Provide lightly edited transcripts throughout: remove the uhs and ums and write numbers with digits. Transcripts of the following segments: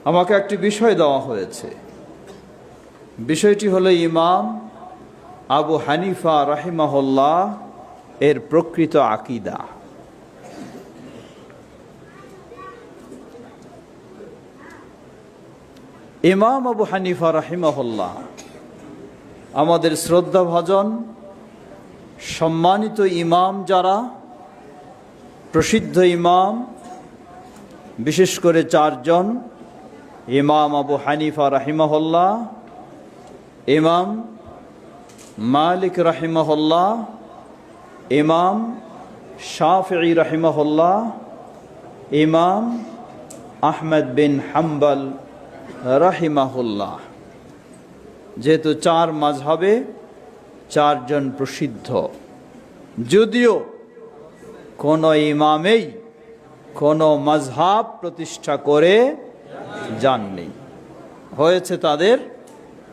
আমাকে একটি বিষয় দেওয়া হয়েছে। বিষয়টি হলো ইমাম আবু হানিফা রাহিমাহুল্লাহ এর প্রকৃত আকীদা। ইমাম আবু হানিফা রাহিমাহুল্লাহ আমাদের শ্রদ্ধাভাজন সম্মানিত ইমাম, যারা প্রসিদ্ধ ইমাম, বিশেষ করে চারজন: ইমাম আবু হানিফা রাহিমাহুল্লাহ, ইমাম মালিক রাহিমাহুল্লাহ, ইমাম শাফিঈ রাহিমাহুল্লাহ, ইমাম আহমদ বিন হাম্বল রাহিমাহুল্লাহ। যেহেতু চার মাযহাবে চারজন প্রসিদ্ধ, যদিও কোন ইমামেই কোন মাযহাব প্রতিষ্ঠা করে যাননি, হয়েছে তাদের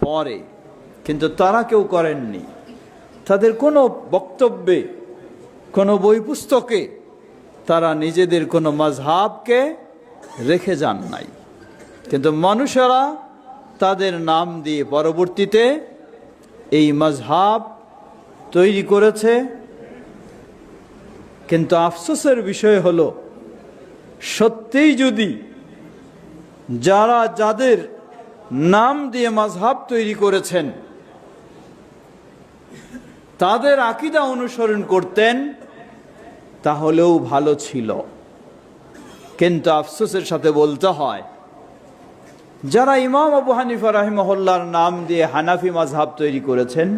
পরে, কিন্তু তারা কেউ করেননি। তাদের কোনো বক্তব্যে, কোনো বই পুস্তকে তারা নিজেদের কোনো মাযহাবকে রেখে যান নাই, কিন্তু মানুষেরা তাদের নাম দিয়ে পরবর্তীতে এই মাযহাব তৈরি করেছে। কিন্তু আফসোসের বিষয় হলো, সত্যিই যদি যাদের নাম দিয়ে মাযহাব তৈরি করেছেন তাদের আকীদা অনুসরণ করতেন তাহলেও ভালো ছিল। কিন্তু আফসোসের সাথে বলতে হয়, যারা ইমাম আবু হানিফা রাহিমাহুল্লাহর নাম দিয়ে হানাফি মাযহাব তৈরি করেছেন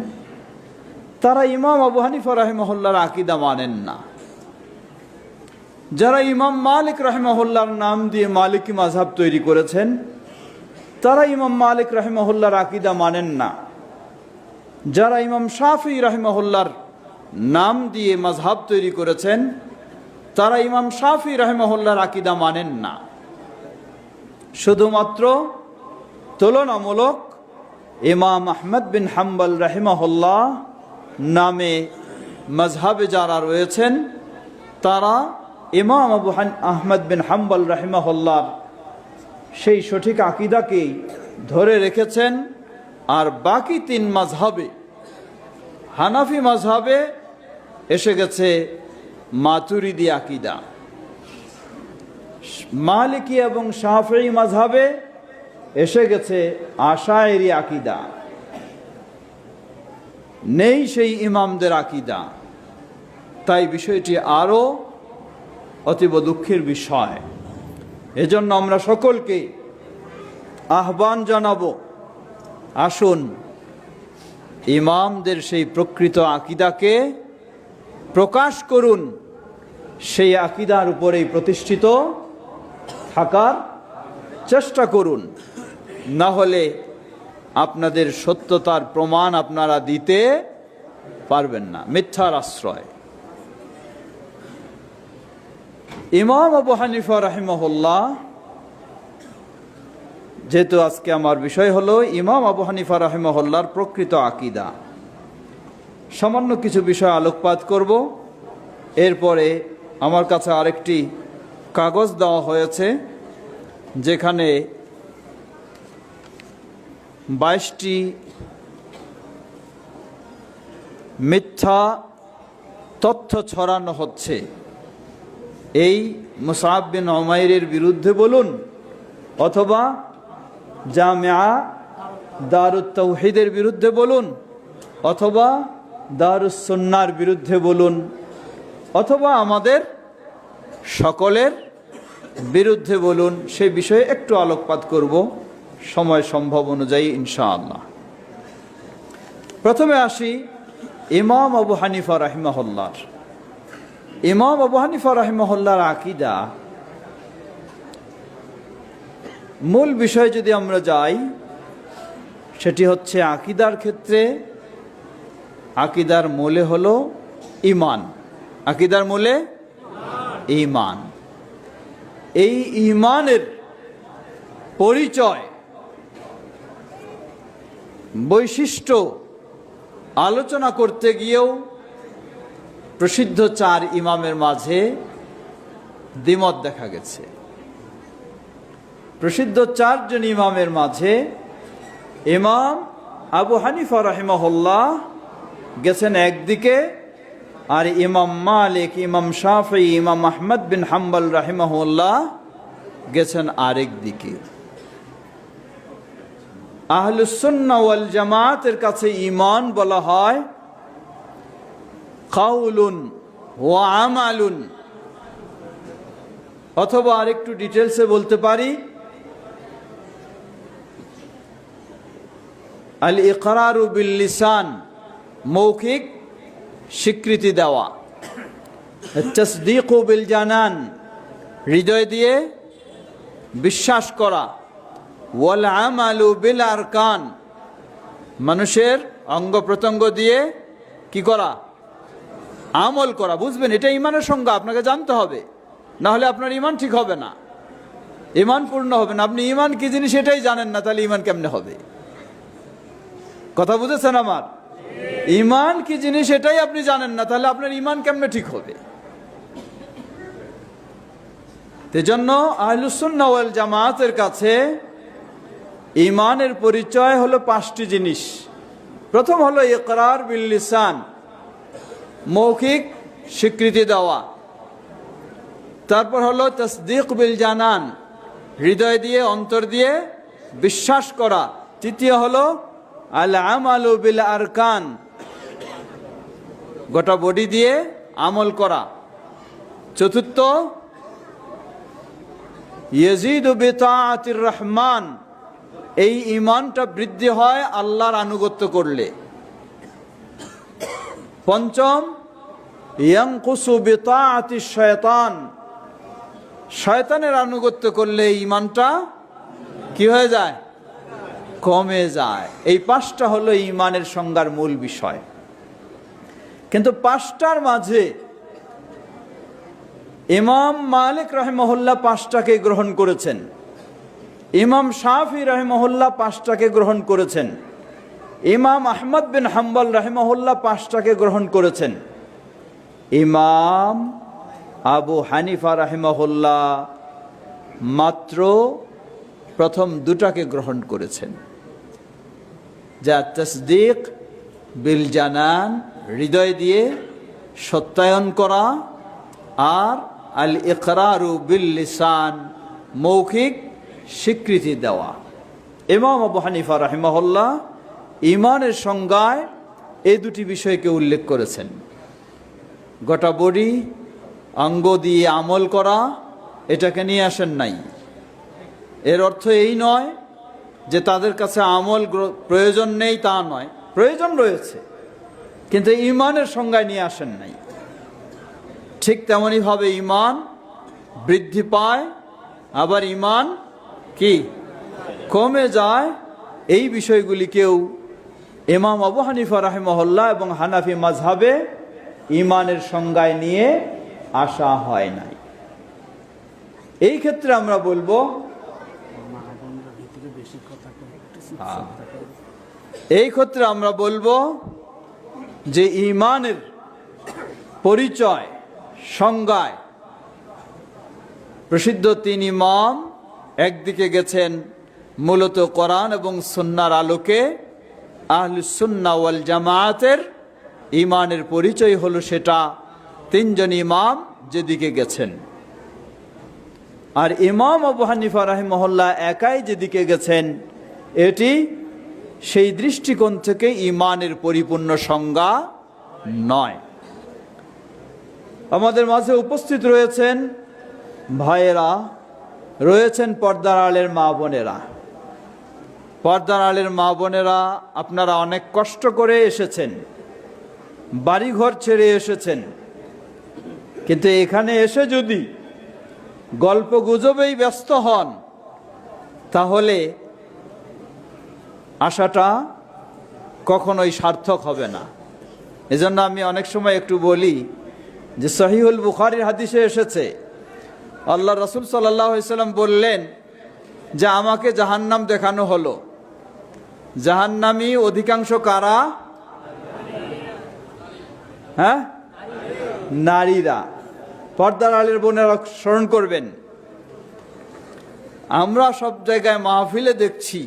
তারা ইমাম আবু হানিফা রাহিমাহুল্লাহর আকীদা মানেন না। যারা ইমাম মালিক রাহিমাহুল্লাহর নাম দিয়ে মালিকি মাযহাব তৈরি করেছেন তারা ইমাম মালিক রাহিমাহুল্লাহর আকীদা মানেন না। যারা ইমাম শাফিঈ রাহিমাহুল্লাহর নাম দিয়ে মাযহাব তৈরি করেছেন তারা ইমাম শাফিঈ রাহিমাহুল্লাহর আকীদা মানেন না। শুধুমাত্র তুলনামূলক ইমাম আহমদ বিন হাম্বল রাহিমাহুল্লাহ নামে মাযহাবে যারা রয়েছেন তারা ইমাম আহমদ বিন হাম্বল রাহিমাহুল্লাহ সেই সঠিক আকীদাকেই ধরে রেখেছেন। আর বাকি তিন মাযহাবে, হানাফি মাযহাবে এসে গেছে মাতুরিদি আকীদা, মালিকি এবং শাফিঈ মাযহাবে এসে গেছে আশাইরি আকীদা। নেই সেই ইমামদের আকীদা। তাই বিষয়টি আরো অতীব দুঃখের বিষয়। এজন্য আমরা সকলকে আহ্বান জানাবো, আসুন ইমামদের সেই প্রকৃত আকীদাকে প্রকাশ করুন, সেই আকীদার উপরেই প্রতিষ্ঠিত থাকার চেষ্টা করুন। না হলে আপনাদের সত্যতার প্রমাণ আপনারা দিতে পারবেন না, মিথ্যার আশ্রয়। ইমাম আবু হানিফা রাহিমাহুল্লাহ, যেহেতু আজকে আমার বিষয় হলো ইমাম আবু হানিফা রাহিমাহুল্লাহর প্রকৃত আকীদা, সামান্য কিছু বিষয় আলোকপাত করব। এরপরে আমার কাছে আরেকটি কাগজ দেওয়া হয়েছে যেখানে 22টি মিথ্যা তথ্য ছড়ানো হচ্ছে। এই মুসআব বিন উমাইরের বিরুদ্ধে বলুন, অথবা জামিয়া দারুত তাওহীদের বিরুদ্ধে বলুন, অথবা দারুস সুন্নাহর বিরুদ্ধে বলুন, অথবা আমাদের সকলের বিরুদ্ধে বলুন, সেই বিষয়ে একটু আলোকপাত করব সময় সম্ভব অনুযায়ী ইনশাআল্লাহ। প্রথমে আসি ইমাম আবু হানিফা রাহিমাহুল্লাহর। ইমাম আবু হানিফা রাহিমাহুল্লাহর আকীদা, মূল বিষয় যদি আমরা যাই, সেটি হচ্ছে আকীদার ক্ষেত্রে আকীদার মূলে হলো ঈমান। আকীদার মূলে ঈমান। এই ঈমানের পরিচয়, বৈশিষ্ট্য আলোচনা করতে গিয়েও প্রসিদ্ধ চার ইমামের মাঝে দ্বিমত দেখা গেছে। প্রসিদ্ধ চারজন ইমামের মাঝে ইমাম আবু হানিফা রাহিমাহুল্লাহ গেছেন একদিকে, আর ইমাম মালিক, ইমাম শাফি, ইমাম আহমদ বিন হাম্বল রাহিমাহুল্লাহ গেছেন আরেক দিকে। আহলুস সুন্নাহ ওয়াল জামাতের কাছে ঈমান বলা হয় কাউলুন ওয়া আমালুন, অথবা আরেকটু ডিটেলসে বলতে পারি আল ইকরারু বিল লিসান, মৌখিক স্বীকৃতি দেওয়া, তাসদীকু বিল জানান, হৃদয় দিয়ে বিশ্বাস করা, ওয়াল আমালু বিল আরকান, মানুষের অঙ্গ প্রত্যঙ্গ দিয়ে কি করা, আমল করা। বুঝবেন, এটা ইমানের সংজ্ঞা, আপনাকে জানতে হবে, না হলে আপনার ইমান ঠিক হবে না, ইমান পূর্ণ হবে না। আপনি ইমান কি জিনিস এটাই জানেন না, তাহলে ইমান কেমনে হবে? কথা বুঝেছেন আমার? ইমান কি জিনিস এটাই আপনি জানেন না, তাহলে আপনার ইমান কেমনে ঠিক হবে? এজন্য আহলুস সুন্নাহ ওয়াল জামাতের কাছে ইমানের পরিচয় হলো 5টি জিনিস। প্রথম হলো ইকরার বিল লিসান, মৌখিক স্বীকৃতি দেওয়া। তারপর হলো তাসদীক বিল জানান, হৃদয় দিয়ে অন্তর দিয়ে বিশ্বাস করা। তৃতীয় হলো আল আমালু বিল আরকান, গোটা বডি দিয়ে আমল করা। চতুর্থ ইয়াজিদু বিতাআতির রহমান, এই ঈমানটা বৃদ্ধি হয় আল্লাহর আনুগত্য করলে। পঞ্চম ইয়ানকুসু বিতাআতিশ শয়তান, শয়তানের আনুগত্য করলে ঈমানটা কি হয়ে যায়? কমে যায়। এই 5টা হলো ঈমানের সংজ্ঞার মূল বিষয়। কিন্তু 5টার মাঝে ইমাম মালিক রাহিমাহুল্লাহ 5টাকে গ্রহণ করেছেন, ইমাম শাফি রাহিমাহুল্লাহ 5টাকে গ্রহণ করেছেন, ইমাম আহমদ বিন হাম্বল রাহিমাহুল্লাহ 5টাকে গ্রহণ করেছেন, ইমাম আবু হানিফা রাহিমাহুল্লাহ মাত্র প্রথম 2টাকে গ্রহণ করেছেন, যা তাসদীক বিল জানান, হৃদয় দিয়ে সত্যায়ন করা, আর আল ইকরারু বিল লিসান, মৌখিক স্বীকৃতি দেওয়া। ইমাম আবু হানিফা রাহিমাহুল্লাহ ঈমানের সংজ্ঞায় এই 2টি বিষয়কে উল্লেখ করেছেন। গোটা বডি অঙ্গ দিয়ে আমল করা, এটাকে নিয়ে আসেন নাই। এর অর্থ এই নয় যে তাদের কাছে আমল প্রয়োজন নেই, তা নয়, প্রয়োজন রয়েছে, কিন্তু ঈমানের সংজ্ঞায় নিয়ে আসেন নাই। ঠিক তেমনইভাবে ঈমান বৃদ্ধি পায়, আবার ঈমান কি কমে যায়। এই বিষয়গুলিকেও ইমাম আবু হানিফা রাহিমাহুল্লাহ এবং হানাফি মাযহাবে ঈমানের সংজ্ঞায় নিয়ে আসা হয় নাই। এই ক্ষেত্রে আমরা বলবো, এই ক্ষেত্রে আমরা বলবো যে ঈমানের পরিচয় সংজ্ঞায় প্রসিদ্ধ 3 ইমাম একদিকে গেছেন মূলত কোরআন এবং সুন্নাহর আলোকে। আহলুস সুন্নাহ ওয়াল জামাতের ঈমানের পরিচয় হলো সেটা 3 জন ইমাম যেদিকে গেছেন। আর ইমাম আবু হানিফা রাহিমাহুল্লাহ একাই যেদিকে গেছেন, এটি সেই দৃষ্টিকোণ থেকে ঈমানের পরিপূর্ণ সংজ্ঞা নয়। আমাদের মাঝে উপস্থিত রয়েছেন ভাইয়েরা, রয়েছেন পর্দার আড়ালের মা বোনেরা। পর্দার আড়ালের মা বোনেরা, আপনারা অনেক কষ্ট করে এসেছেন, বাড়িঘর ছেড়ে এসেছেন, কিন্তু এখানে এসে যদি গল্প গুজবেই ব্যস্ত হন, তাহলে আশাটা কখনোই সার্থক হবে না। এজন্য আমি অনেক সময় একটু বলি যে সহিহুল বুখারীর হাদিসে এসেছে, আল্লাহ রাসূল সাল্লাল্লাহু আলাইহি সাল্লাম বললেন যে আমাকে জাহান্নাম দেখানো হলো। জাহান্নামী অধিকাংশ কারা? হ্যাঁ, নারীরা। পর্দার আড়ালের বোনেরা স্মরণ করবেন, আমরা সব জায়গায় মাহফিলে দেখছি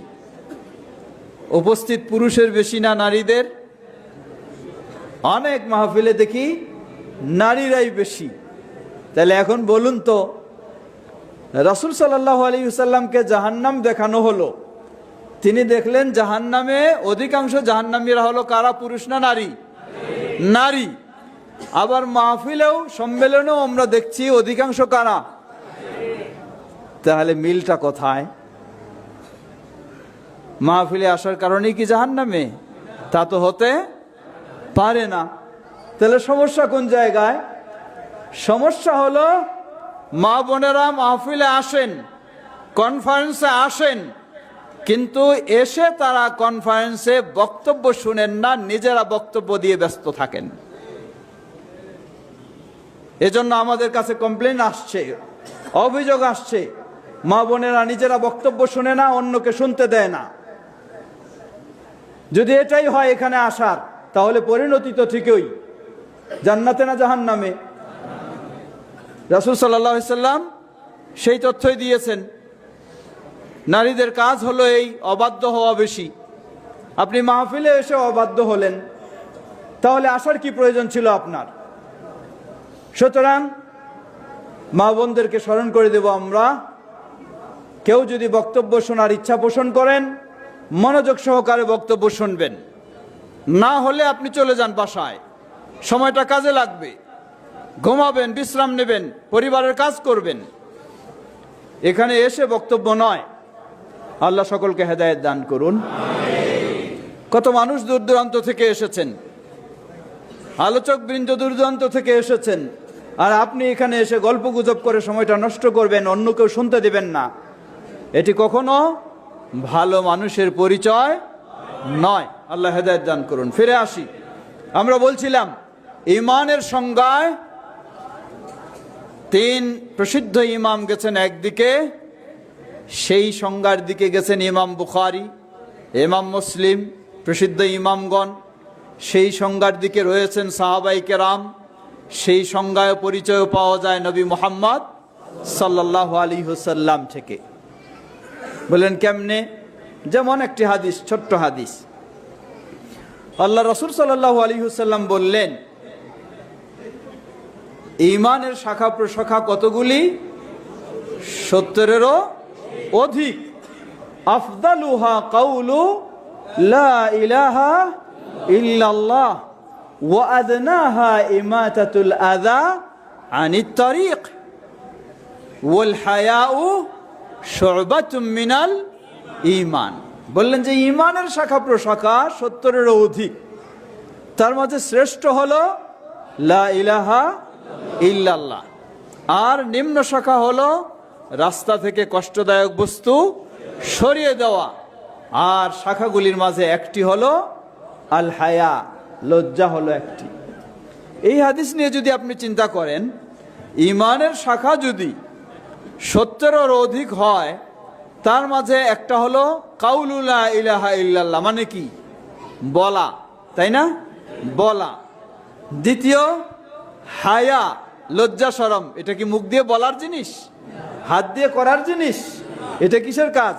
উপস্থিত পুরুষের বেশি না নারীদের? অনেক মাহফিলে দেখি নারীরাই বেশি। তাহলে এখন বলুন তো, রাসূল সাল্লাল্লাহু আলাইহি ওয়াসাল্লামকে জাহান্নাম দেখানো হলো, তিনি দেখলেন জাহান্নামে অধিকাংশ জাহান্নামীরা হলো কারা? পুরুষ না নারী? নারী। আবার মাহফিলেও সম্মেলনেও আমরা দেখছি অধিকাংশ কারা? তাহলে মিলটা কোথায়? মাহফিলে আসার কারণেই কি জাহান্নামে? তা তো হতে পারে না। তাহলে সমস্যা কোন জায়গায়? সমস্যা হলো মা বোনেরা মাহফিলে আসেন, কনফারেন্সে আসেন, কিন্তু এসে তারা কনফারেন্সে বক্তব্য শুনেন না, নিজেরা বক্তব্য দিয়ে ব্যস্ত থাকেন। এজন্য আমাদের কাছে কমপ্লেন আসছে, অভিযোগ আসছে, মা বোনেরা নিজেরা বক্তব্য শুনে না, অন্যকে শুনতে দেয় না। যদি এটাই হয় এখানে আসার, তাহলে পরিণতি তো ঠিকই জান্নাতে না জাহান্নামে? রাসূল সাল্লাল্লাহু আলাইহি সাল্লাম সেই তথ্যই দিয়েছেন। নারীদের কাজ হলো এই অবাধ্য হওয়া বেশি। আপনি মাহফিলে এসে অবাধ্য হলেন, তাহলে আসার কি প্রয়োজন ছিল আপনার? সুতরাং মা বোনদেরকে স্মরণ করে দেব আমরা, কেউ যদি বক্তব্য শোনার ইচ্ছা পোষণ করেন, মনোযোগ সহকারে বক্তব্য শুনবেন। না হলে আপনি চলে যান বাসায়, সময়টা কাজে লাগবে, ঘুমাবেন, বিশ্রাম নেবেন, পরিবারের কাজ করবেন। এখানে এসে বক্তব্য নয়। আল্লাহ সকলকে হেদায়েত দান করুন। কত মানুষ দূর দূরান্ত থেকে এসেছেন, আলোচক বৃন্দ দূর দূরান্ত থেকে এসেছেন, আর আপনি এখানে এসে গল্প গুজব করে সময়টা নষ্ট করবেন, অন্য কেউ শুনতে দেবেন না। এটি কখনো ভালো মানুষের পরিচয় নয়। আল্লাহ হেদায়েত দান করুন। ফিরে আসি, আমরা বলছিলাম ঈমানের সংজ্ঞায় তিন প্রসিদ্ধ ইমাম গেছেন একদিকে, সেই সংজ্ঞার দিকে গেছেন ইমাম বুখারী, ইমাম মুসলিম, প্রসিদ্ধ ইমামগণ। সেই সংজ্ঞার দিকে রয়েছেন সাহাবায়ে কেরাম, সেই সংজ্ঞায় পরিচয় পাওয়া যায় নবী মুহাম্মদ সাল্লাল্লাহু আলাইহি ওয়াসাল্লাম থেকে। বলেন কেমনে? যেমন একটি হাদিস, ছোট্ট হাদিস, আল্লাহ রাসূল সাল্লাল্লাহু আলাইহি ওয়াসাল্লাম বললেন, ঈমানের শাখা প্রশাখা কতগুলি? 70-এরও অধিক। আফদালুহা কাউলু লা ইলাহা ইল্লাল্লাহ ওয়া আদনাহা ইমাতাতুল আযা আনিত তারিক ওয়াল হায়াউ শু'বাতুম মিনাল ঈমান। বললেন যে ঈমানের শাখা প্রশাখা 70-এরও অধিক, তার মাঝে শ্রেষ্ঠ হলো লা ইলাহা ইল্লাল্লাহ, আর নিম্ন শাখা হলো রাস্তা থেকে কষ্টদায়ক বস্তু সরিয়ে দেওয়া, আর শাখাগুলির মাঝে একটি হলো আল হায়া, লজ্জা হলো একটি। এই হাদিস নিয়ে যদি আপনি চিন্তা করেন, ঈমানের শাখা যদি 70-এর অধিক হয়, তার মাঝে একটা হলো কাউলু লা ইলাহা ইল্লাল্লাহ, মানে কি? বলা, তাই না? বলা। দ্বিতীয় হায়া, লজ্জা শরম, এটা কি মুখ দিয়ে বলার জিনিস? হাত দিয়ে করার জিনিস? এটা কিসের কাজ?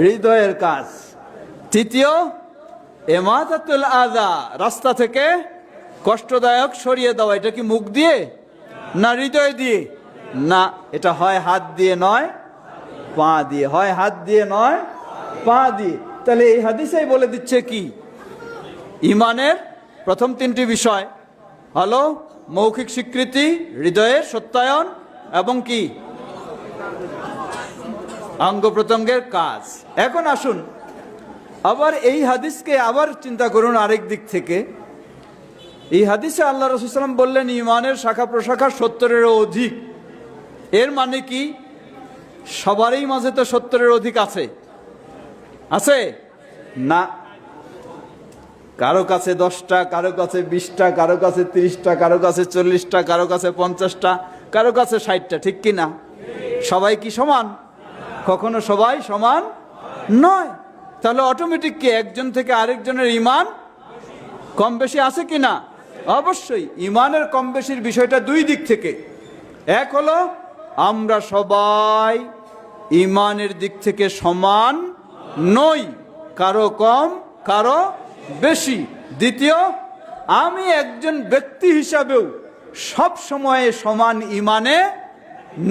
হৃদয়ের কাজ। তৃতীয় ইমাতাতুল আযা, রাস্তা থেকে কষ্টদায়ক সরিয়ে দেওয়া, এটা কি মুখ দিয়ে না হৃদয় দিয়ে? না, এটা হয় হাত দিয়ে নয় পা দিয়ে, হয় হাত দিয়ে নয় পা দিয়ে। তাহলে এই হাদিসেই বলে দিচ্ছে কি, ঈমানের প্রথম তিনটি বিষয় হলো মৌখিক স্বীকৃতি, হৃদয়ের সত্যায়ন এবং কি অঙ্গ প্রত্যঙ্গের কাজ। এখন আসুন আবার এই হাদিসকে আবার চিন্তা করুন আরেক দিক থেকে। এই হাদিসে আল্লাহ রাসূল সাল্লাল্লাহু আলাইহি ওয়াসাল্লাম বললেন ঈমানের শাখা প্রশাখা 70-এরও অধিক। এর মানে কি সবারই মাঝে তো 70-এর অধিক আছে? আছে না। কারো কাছে 10টা, কারো কাছে 20টা, কারো কাছে 30টা, কারো কাছে 40টা, কারো কাছে 50টা, কারো কাছে 60টা, ঠিক কি না? সবাই কি সমান? কখনো সবাই সমান নয়। তাহলে অটোমেটিক কি একজন থেকে আরেকজনের ঈমান কম বেশি আছে কি না? অবশ্যই। ঈমানের কম বেশির বিষয়টা দুই দিক থেকে। এক হলো আমরা সবাই ইমানের দিক থেকে সমান নই, কারো কম কারো বেশি। দ্বিতীয়, আমি একজন ব্যক্তি হিসাবেও সব সময়ে সমান ইমানে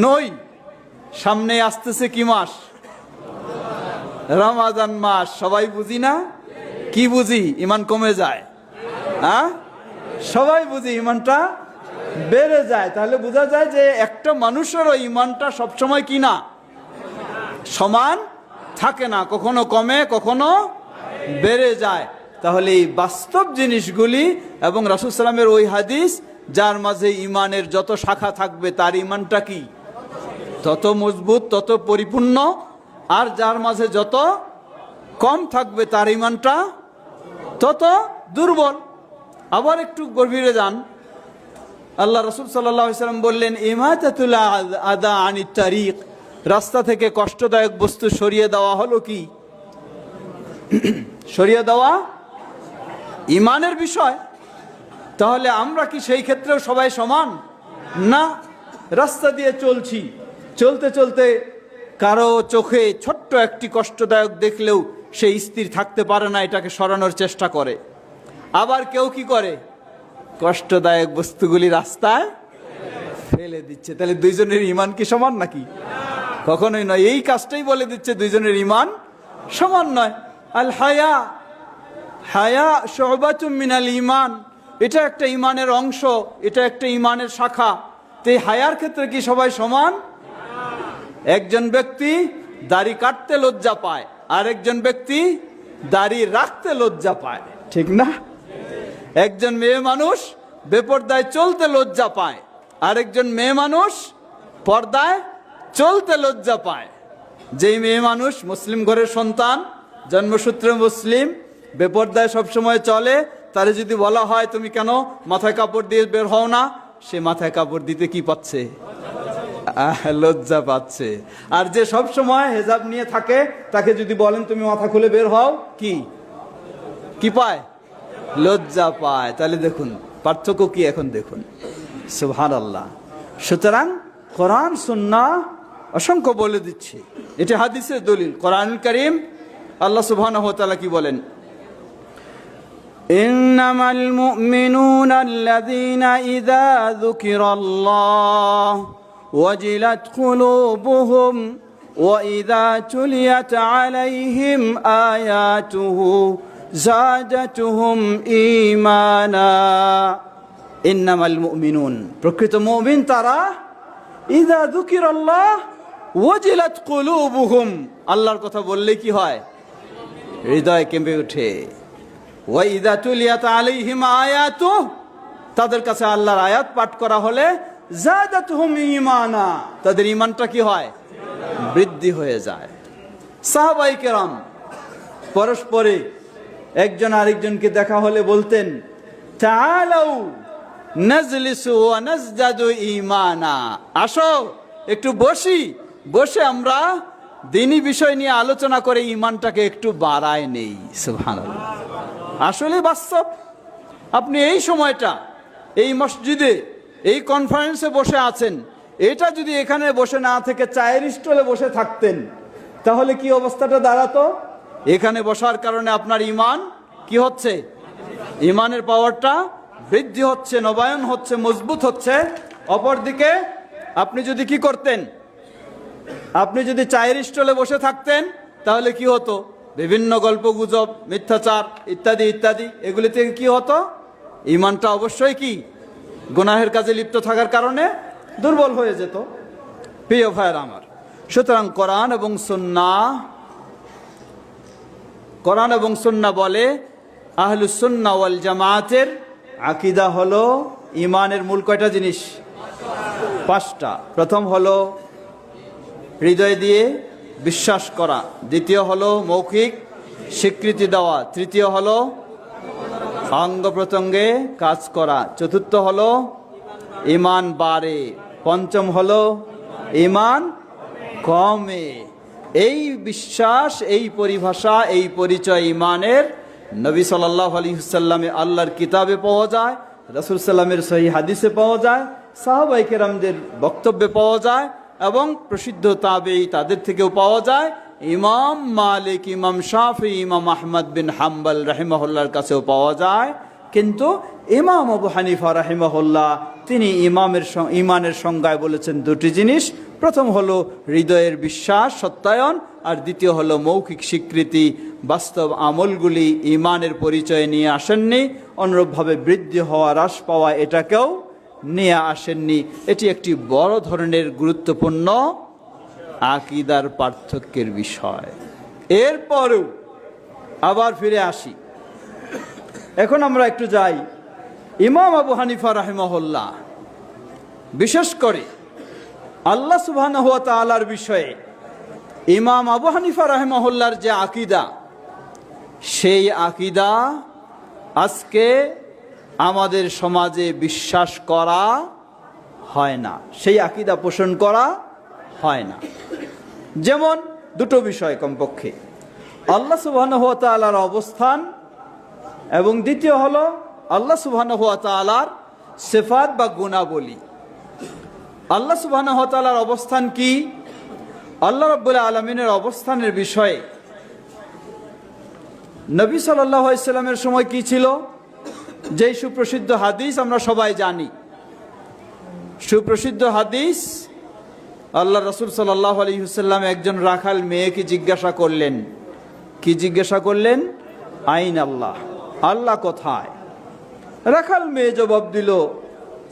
নই। সামনে আসতেছে কি মাস? রমাদান মাস। সবাই বুঝি না? কি বুঝি? ইমান কমে যায়। হ্যাঁ, সবাই বুঝি ইমানটা বেড়ে যায়। তাহলে বোঝা যায় যে একটা মানুষেরও ইমানটা সবসময় কি না, সমান থাকে না, কখনো কমে কখনো বেড়ে যায়। তাহলে এই বাস্তব জিনিসগুলি এবং রাসূল সাল্লামের ওই হাদিস, যার মাঝে ইমানের যত শাখা থাকবে তার ইমানটা কি তত মজবুত, তত পরিপূর্ণ, আর যার মাঝে যত কম থাকবে তার ইমানটা তত দুর্বল। আবার একটু গভীরে যান, আল্লাহ রাসূল সাল্লাল্লাহু আলাইহি ওয়াসাল্লাম বললেন, ইমাতাতুল আদা আনিত তারিক, রাস্তা থেকে কষ্টদায়ক বস্তু সরিয়ে দেওয়া হলো কি? সরিয়ে দেওয়া ইমানের বিষয়। তাহলে আমরা কি সেই ক্ষেত্রেও সবাই সমান না? রাস্তা দিয়ে চলছি, চলতে চলতে কারো চোখে ছোট্ট একটি কষ্টদায়ক দেখলেও সে স্থির থাকতে পারে না, এটাকে সরানোর চেষ্টা করে। আবার কেউ কি করে? কষ্টদায়ক বস্তুগুলি রাস্তায় ফেলে দিচ্ছে। তাহলে দুইজনের ইমান কি সমান নাকি? কখনোই নয়। এই কাজটাই বলে দিচ্ছে দুইজনের ইমান সমান নয়। আল হায়া, হায়া শুবাতুম মিনাল ঈমান, এটা একটা ইমানের অংশ, এটা একটা ইমানের শাখা। তো এই হায়ার ক্ষেত্রে কি সবাই সমান? একজন ব্যক্তি দাড়ি কাটতে লজ্জা পায়, আর একজন ব্যক্তি দাড়ি রাখতে লজ্জা পায়, ঠিক না? একজন মেয়ে মানুষ বেপরদায় চলতে লজ্জা পায়, আরেকজন মেয়ে মানুষ পর্দায় চলতে লজ্জা পায়। যেই মেয়ে মানুষ মুসলিম ঘরের সন্তান, জন্মসূত্রে মুসলিম, বেপরদায় সবসময় চলে, তারে যদি বলা হয় তুমি কেন মাথায় কাপড় দিয়ে বের হও না, সে মাথায় কাপড় দিতে কি পাচ্ছে? লজ্জা পাচ্ছে। আর যে সব সময় হেজাব নিয়ে থাকে, তাকে যদি বলেন তুমি মাথা খুলে বের হও, কি কি পায়? লজ্জা পায়। তাহলে দেখুন পার্থক্য কি, এখন দেখুন। সুবহানাল্লাহ। সুতরাং কোরআন সুন্নাহ অসংখ্য বলে দিচ্ছে, এটা হাদিসের দলিল। কোরআনুল কারীম আল্লাহ সুবহানাহু ওয়া তাআলা কি বলেন? ইন্নামাল মুমিনুনা আল্লাযীনা ইযা যুকিরাল্লাহ ওয়াজিলাত কুলুবুহুম ওয়া ইযা তুলিয়াত আলাইহিম আয়াতুহু যাদাতুহুম ঈমানা। ইন্নামাল মুমিনুন, প্রকৃত মুমিন তারা, ইযা যুকিরাল্লাহ ওয়াজিলাত কুলুবুহুম, আল্লাহর কথা বললে কি হয়? হৃদয় কেঁপে ওঠে। ওয়া ইযা তুলিয়াত আলাইহিম আয়াতুহু, তাদের কাছে আল্লাহর আয়াত পাঠ করা হলে যাদাতুহুম ঈমানা, তাদের ঈমানটা কি হয়? বৃদ্ধি হয়ে যায়। সাহাবায়ে কেরাম পরস্পরে একজন আরেকজনকে দেখা হলে বলতেন, তাআলাউ নাজলিসু ওয়া নাজদাদু ঈমানা, আসো একটু বসি, বসে আমরা দ্বীনি বিষয় নিয়ে আলোচনা করে ঈমানটাকে একটু বাড়ায় নেই। সুবহানাল্লাহ। আসলে বাস্তব। আপনি এই সময়টা এই মসজিদে এই কনফারেন্সে বসে আছেন, এটা যদি এখানে বসে না থেকে চায়ের স্টলে বসে থাকতেন, তাহলে কি অবস্থাটা দাঁড়াতো? এখানে বসার কারণে আপনার ঈমান কি হচ্ছে? ঈমানের পাওয়ারটা বৃদ্ধি হচ্ছে, নবায়ন হচ্ছে, মজবুত হচ্ছে। অপরদিকে আপনি যদি কি করতেন? আপনি যদি চায়ের স্টলে বসে থাকতেন, তাহলে কি হতো? বিভিন্ন গল্প গুজব, মিথ্যাচার ইত্যাদি ইত্যাদি, এগুলি থেকে কি হতো? ঈমানটা অবশ্যই কি গুনাহের কাজে লিপ্ত থাকার কারণে দুর্বল হয়ে যেত। প্রিয় ভাইয়ের আমার, সুতরাং কোরআন এবং সুন্নাহ বলে আহলুস সুন্নাহ ওয়াল জামাতের আকীদা হলো ঈমানের মূল কয়টা জিনিস? 5টা। প্রথম হলো হৃদয় দিয়ে বিশ্বাস করা, দ্বিতীয় হলো মৌখিক স্বীকৃতি দেওয়া, তৃতীয় হলো অঙ্গ প্রত্যঙ্গে কাজ করা, চতুর্থ হলো ঈমান বাড়ে, পঞ্চম হলো ঈমান কমে। এই বিশ্বাস, এই পরিভাষা, এই পরিচয় ঈমানের নবী সাল্লাল্লাহু আলাইহি ওয়াসাল্লামে আল্লাহর কিতাবে পাওয়া যায়, রাসূল সাল্লামের সহিহ হাদিসে পাওয়া যায়, সাহাবায়ে কেরামদের বক্তব্যে পাওয়া যায়, এবং প্রসিদ্ধ তাবেঈ তাদের থেকেও পাওয়া যায়, ইমাম মালিক, ইমাম শাফি, ইমাম আহমদ বিন হাম্বল রাহিমাহুল্লাহর কাছেও পাওয়া যায়। কিন্তু ইমাম আবু হানিফা রাহিমাহুল্লাহ তিনি ইমানের সংজ্ঞায় বলেছেন দুটি জিনিস। প্রথম হলো হৃদয়ের বিশ্বাস সত্যায়ন, আর দ্বিতীয় হলো মৌখিক স্বীকৃতি। বাস্তব আমলগুলি ইমানের পরিচয় নিয়ে আসেননি, অনুরূপভাবে বৃদ্ধি হওয়া, হ্রাস পাওয়া এটাকেও নিয়ে আসেননি। এটি একটি বড় ধরনের গুরুত্বপূর্ণ আকীদার পার্থক্যের বিষয়। এরপরেও আবার ফিরে আসি, এখন আমরা একটু যাই ইমাম আবু হানিফা রাহিমাহুল্লাহ, বিশেষ করে আল্লাহ সুবহানাহু ওয়া তাআলার বিষয়ে ইমাম আবু হানিফা রাহিমাহুল্লাহর যে আকীদা, সেই আকীদা আজকে আমাদের সমাজে বিশ্বাস করা হয় না, সেই আকীদা পোষণ করা হয় না। যেমন দুটো বিষয় কমপক্ষে, আল্লাহ সুবহানাহু ওয়া তাআলার অবস্থান, এবং দ্বিতীয় হলো আল্লাহ সুবহানাহু ওয়া তাআলার সিফাত বা গুণাবলী। আল্লাহ সুবহানাহু ওয়া তাআলার অবস্থান কি? আল্লাহ রাব্বুল আলামিনের অবস্থানের বিষয়ে নবী সাল্লাল্লাহু আলাইহি সাল্লামের সময় কি ছিল? যেই সুপ্রসিদ্ধ হাদিস আমরা সবাই জানি, সুপ্রসিদ্ধ হাদিস, আল্লাহ রাসূল সাল্লাল্লাহু আলাইহি ওয়াসাল্লাম একজন রাখাল মেয়েকে জিজ্ঞাসা করলেন। কি জিজ্ঞাসা করলেন? আইন আল্লাহ, আল্লাহ কোথায়? রাখাল মেয়ে জবাব দিল,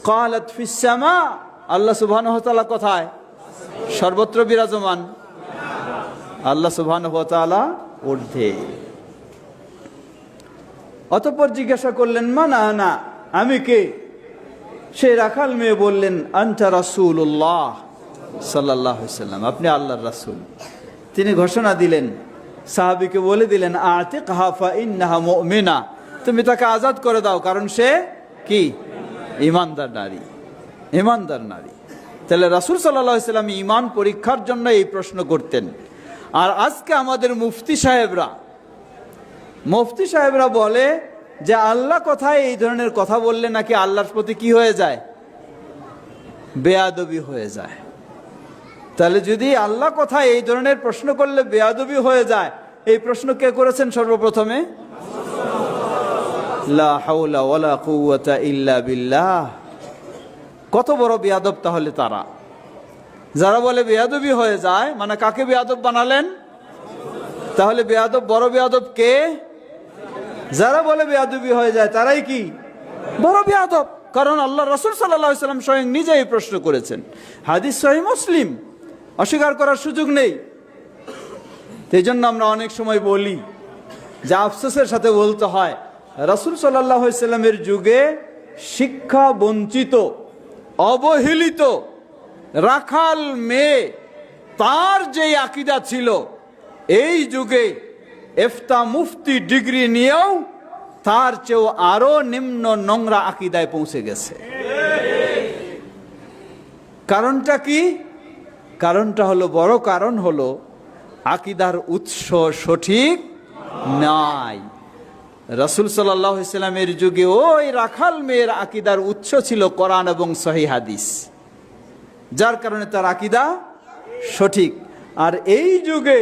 ক্বালাত ফিস সামা, আল্লাহ সুবহানাহু ওয়া তাআলা কোথায়? সর্বত্র বিরাজমান। আল্লাহ সুবহানাহু ওয়া তাআলা ঊর্ধ্বে। অতঃপর জিজ্ঞাসা করলেন, মান আনা, আমি কে? সেই রাখাল মেয়ে বললেন, আনতা রাসূলুল্লাহ সাল্লাল্লাহু আলাইহি ওয়াসাল্লাম, আপনি আল্লাহর রাসূল। তিনি ঘোষণা দিলেন, সাহাবীকে বলে দিলেন, আতিকহা ফা ইন্নাহা মুমিনা, তুমি তাকে আজাদ করে দাও, কারণ সে কি? ঈমানদার নারী, ঈমানদার নারী। তাহলে রাসূল সাল্লাল্লাহু আলাইহি ওয়াসাল্লাম ঈমান পরীক্ষার জন্য এই প্রশ্ন করতেন। আর আজকে আমাদের মুফতি সাহেবরা বলে যে আল্লাহ কোথায়, এই ধরনের কথা বললে নাকি আল্লাহর প্রতি কি হয়ে যায়? বেয়াদবি হয়ে যায়। তাহলে যদি আল্লাহ কোথায় এই ধরনের প্রশ্ন করলে বেয়াদবি হয়ে যায়, এই প্রশ্ন কে করেছেন সর্বপ্রথমে? লা হাওলা ওয়ালা কুওয়াতা ইল্লা বিল্লাহ। কত বড় বেয়াদব তাহলে তারা, যারা বলে বেয়াদবি হয়ে যায়, মানে কাকে বেয়াদব বানালেন? তাহলে বেয়াদব, বড় বেয়াদব কে? যারা বলে বেয়াদবি হয়ে যায় তারাই কি বড় বেয়াদব। কারণ আল্লাহ রাসূল সাল্লাল্লাহু আলাইহি ওয়াসাল্লাম স্বয়ং নিজেই প্রশ্ন করেছেন, হাদিস সহিহ মুসলিম, অস্বীকার করার সুযোগ নেই। এই জন্য আমরা অনেক সময় বলি, যে আফসোসের সাথে বলতে হয়, রাসূল সাল্লাল্লাহু আলাইহি ওয়াসাল্লামের যুগে শিক্ষা বঞ্চিত, অবহেলিত রাখাল মেয়ে, তার যে আকীদা ছিল, এই যুগে ইফতা মুফতি ডিগ্রি নিয়েও তার চেয়েও আরো নিম্ন নোংরা আকীদায় পৌঁছে গেছে। কারণটা কি? কারণটা হলো, বড় কারণ হলো আকীদার উৎস সঠিক নাই। রাসূল সাল্লাল্লাহু আলাইহি ওয়াসাল্লামের যুগে ওই রাখাল মেয়ের আকীদার উৎস ছিল কোরআন এবং সহিহ হাদিস, যার কারণে তার আকীদা সঠিক। আর এই যুগে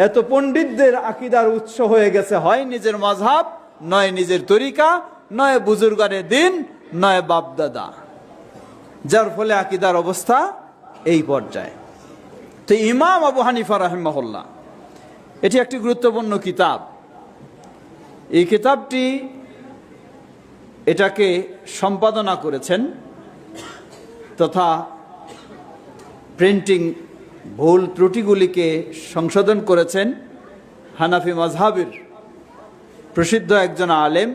এত পণ্ডিতদের আকীদার উৎস হয়ে গেছে হয় নিজের মাযহাব, নয় নিজের তরিকা, নয় বুজুর্গানের দিন, নয় বাপদাদা, যার ফলে আকীদার অবস্থা এই পর্যায়ে। তো ইমাম আবু হানিফা রাহিমাহুল্লাহ, এটি একটি গুরুত্বপূর্ণ কিতাব। এই কিতাবটি, এটাকে সম্পাদনা করেছেন তথা প্রিন্টিং ভুল ত্রুটিগুলিকে সংশোধন করেছেন হানাফি মাযহাবের প্রসিদ্ধ একজন আলেম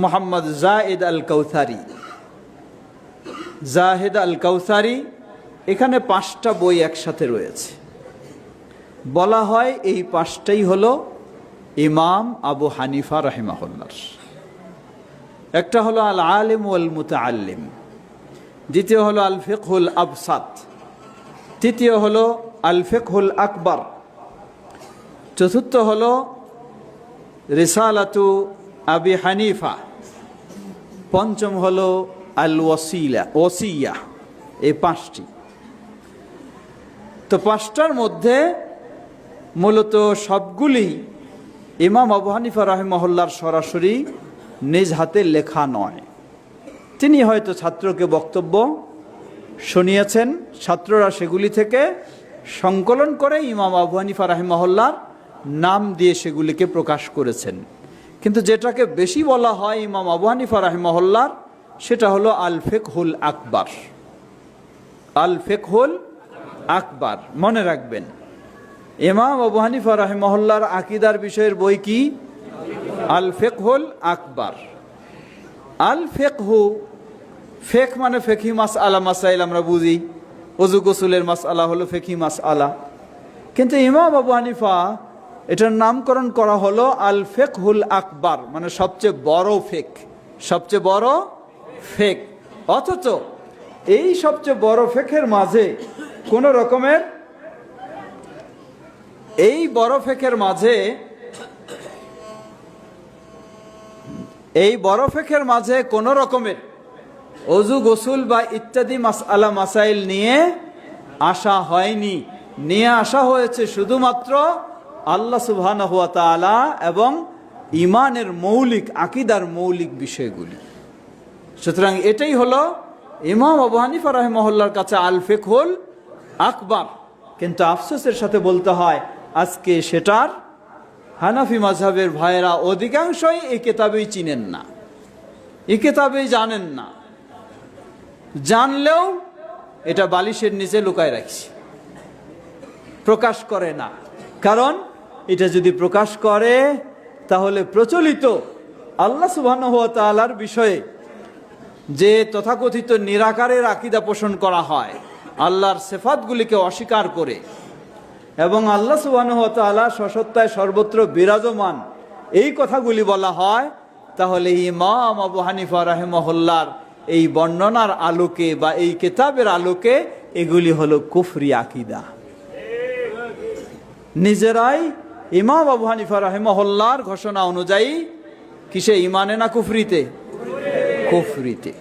মুহাম্মদ জাহিদ আল কাউসারি। জাহিদ আল কাউসারি, এখানে 5টা বই একসাথে রয়েছে। বলা হয় এই 5টাই হলো ইমাম আবু হানিফা রাহিমাহুল্লাহ। একটা হলো আল আলিম ওয়াল মুতাআল্লিম, দ্বিতীয় হলো আল ফিকহুল আবসাত, তৃতীয় হলো আল ফিকহুল আকবার, চতুর্থ হলো রিসালাতু আবি হানিফা, পঞ্চম হলো আল ওয়াসিয়া। এই 5টি। তো 5টার মধ্যে মূলত সবগুলি ইমাম আবু হানিফা রাহিমাহুল্লাহর সরাসরি নিজ হাতে লেখা নয়। তিনি হয়তো ছাত্রকে বক্তব্য শুনিয়েছেন, ছাত্ররা সেগুলি থেকে সংকলন করে ইমাম আবু হানিফা রাহিমাহুল্লাহর নাম দিয়ে সেগুলিকে প্রকাশ করেছেন। কিন্তু যেটাকে বেশি বলা হয় ইমাম আবু হানিফা রাহিমাহুল্লাহর, সেটা হলো আল ফিকহুল আকবার। আল ফিকহুল আকবার মনে রাখবেন। ইমাম আবু হানিফা রাহিমাহুল্লাহর আকীদার বিষয়ের বই কি? আল ফিকহুল আকবার। আল ফিকহু, ফিকহ মানে ফিকহি মাসআলা মাসাইল আমরা বুঝি, ওযু গোসলের মাসআলা হলো ফিকহি মাসআলা। কিন্তু ইমাম আবু হানিফা এটার নামকরণ করা হলো আল ফিকহুল আকবার, মানে সবচেয়ে বড় ফিকহ, সবচেয়ে বড় ফিকহ। অথচ এই সবচেয়ে বড় ফিকহের মাঝে কোন রকমের, এই বড় ফিকহের মাঝে, এই বড় ফিকহের মাঝে কোন রকমের ওযু গোসল বা ইত্যাদি মাসআলা মাসাইল নিয়ে আসা হয়নি। নিয়ে আসা হয়েছে শুধুমাত্র আল্লাহ সুবহানাহু ওয়া তাআলা এবং ঈমানের মৌলিক, আকীদার মৌলিক বিষয়গুলি। সুতরাং এটাই হলো ইমাম আবু হানিফা রাহিমাহুল্লাহর কাছে আল ফিকহুল আকবার। কিন্তু আফসোসের সাথে বলতে হয় আজকে সেটার হানাফি মাযহাবের ভাইয়েরা অধিকাংশই এই কিতাবেই চিনেন না, এই কিতাবেই জানেন না, জানলেও এটা বালিশের নিচে লুকায় রাখছে, প্রকাশ করে না। কারণ এটা যদি প্রকাশ করে তাহলে প্রচলিত আল্লাহ সুবহানাহু ওয়া তাআলার বিষয়ে যে তথাকথিত নিরাকারের আকীদা পোষণ করা হয়, আল্লাহর সিফাতগুলিকে অস্বীকার করে, এবং আল্লাহ সুবহানাহু ওয়া তাআলা সসত্তায় সর্বত্র বিরাজমান, এই কথাগুলি বলা হয়, তাহলে ইমাম আবু হানিফা রাহিমাহুল্লাহর এই বর্ণনার আলোকে বা এই কিতাবের আলোকে এগুলি হলো কুফরি আকীদা। নিজেরাই ইমাম আবু হানিফা রাহিমাহুল্লাহর ঘোষণা অনুযায়ী কিসে ইমানে না কুফরিতে? কুফরিতে।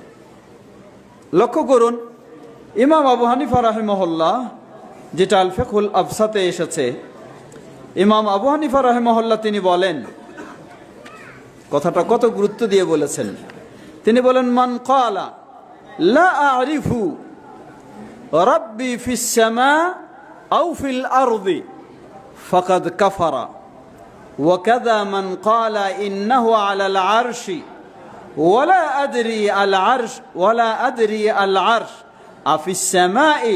লক্ষ্য করুন, ইমাম আবু হানিফা রাহিমাহুল্লাহ, যেটা আল ফিকহুল আবসাতে এসেছে, ইমাম আবু হানিফা রাহিমাহুল্লাহ তিনি বলেন, কথাটা কত গুরুত্ব দিয়ে বলেছেন। তিনি বলেন, মান ক্বালা লা আ'রিফু রাব্বি ফিস সামা আও ফিল আরদি ফাকাদ কাফারা ওয়া কাযা মান ক্বালা ইন্নাহু আলাল আরশি ওয়ালা আদরি আল আরশ ওয়ালা আদরি আল আরশ আফিস সামাই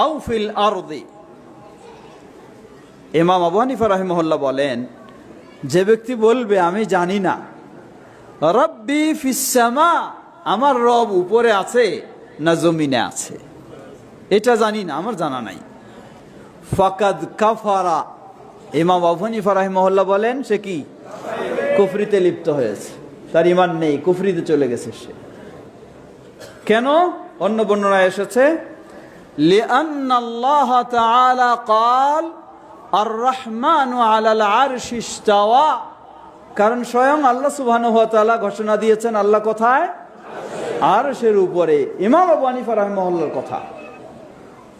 আও ফিল আরদি। ইমাম আবু হানিফা রাহিমাহুল্লাহ বলেন, যে ব্যক্তি বলবে আমি জানি না, রব্বি ফিস সামা, আমার রব উপরে আছে না জমিনে আছে, এটা জানি না, আমার জানা নাই, ফাকাদ কাফারা, ইমাম আবু হানিফা রাহিমাহুল্লাহ বলেন সে কি? কুফরিতে লিপ্ত হয়েছে, তার ঈমান নেই, কুফরিতে চলে গেছে সে। কেন? অন্য বর্ণনায় এসেছে, লিআন্নাল্লাহ তাআলা ক্বাল আর রহমানু আলাল আরশি ইস্তাওয়া, কারণ স্বয়ং আল্লাহ সুবহানাহু ওয়া তাআলা ঘোষণা দিয়েছেন আল্লাহ কোথায়? আরশের উপরে। ইমাম আবু হানিফা রাহিমাহুল্লাহর কথা,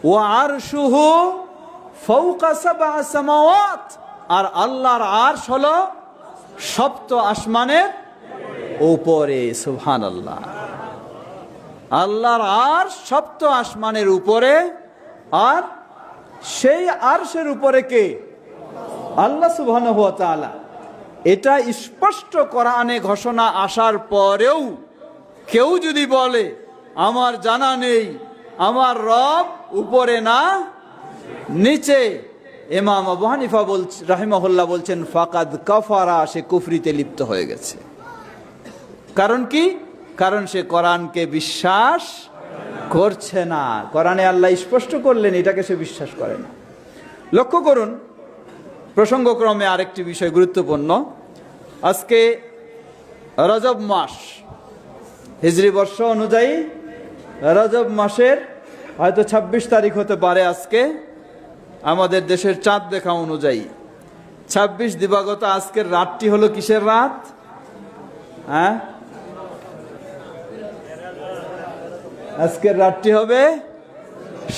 ওয়া আরশুহু ফাওকা সাবআ সামাওয়াত, আর আল্লাহর আরশ হলো সপ্ত আসমানের উপরে। সুবহানাল্লাহ, আল্লাহর আরশ সপ্ত আসমানের উপরে, আর সেই আরশের উপরে কে? আল্লাহ সুবহানাহু ওয়া তাআলা। এটা স্পষ্ট কোরআনে ঘোষণা আসার পরেও কেউ যদি বলে আমার জানা নেই, আমার রব উপরে না নিচে, ইমাম আবু হানিফা রাহিমাহুল্লাহ বলছেন ফাকাদ কাফারা, সে কুফরিতে লিপ্ত হয়ে গেছে। কারণ কি? কারণ সে কোরআনকে বিশ্বাস করছে না। কোরআনে আল্লাহ স্পষ্ট করলেন, এটাকে সে বিশ্বাস করে না। লক্ষ্য করুন, প্রসঙ্গক্রমে আরেকটি বিষয় গুরুত্বপূর্ণ। আজকে রজব মাস, হিজরি বর্ষ অনুযায়ী রজব মাসের হয়তো 26 তারিখ হতে পারে আজকে, আমাদের দেশের চাঁদ দেখা অনুযায়ী 26 দিবাগত। আজকের রাতটি হলো কিসের রাত? হ্যাঁ, আজকের রাতটি হবে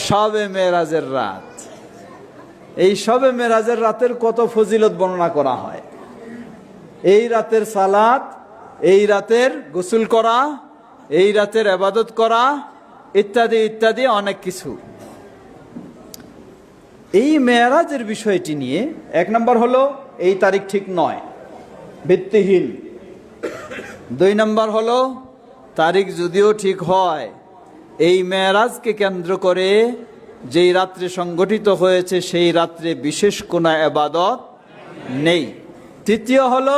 শবে মেরাজের রাত। এই সবে মেরাজের রাতের কত ফজিলত বর্ণনা করা হয়। এই রাতের সালাত, এই রাতের গোসল করা, এই রাতের ইবাদত করা, ইত্যাদি ইত্যাদি অনেক কিছু। এই মেরাজের বিষয়টি নিয়ে এক নম্বর হলো এই তারিখ ঠিক নয়, ভিত্তিহীন। 2 নম্বর হলো তারিখ যদিও ঠিক হয়, এই মেরাজকে কেন্দ্র করে যেই রাত্রে সংগঠিত হয়েছে সেই রাত্রে বিশেষ কোনো ইবাদত নেই। তৃতীয় হলো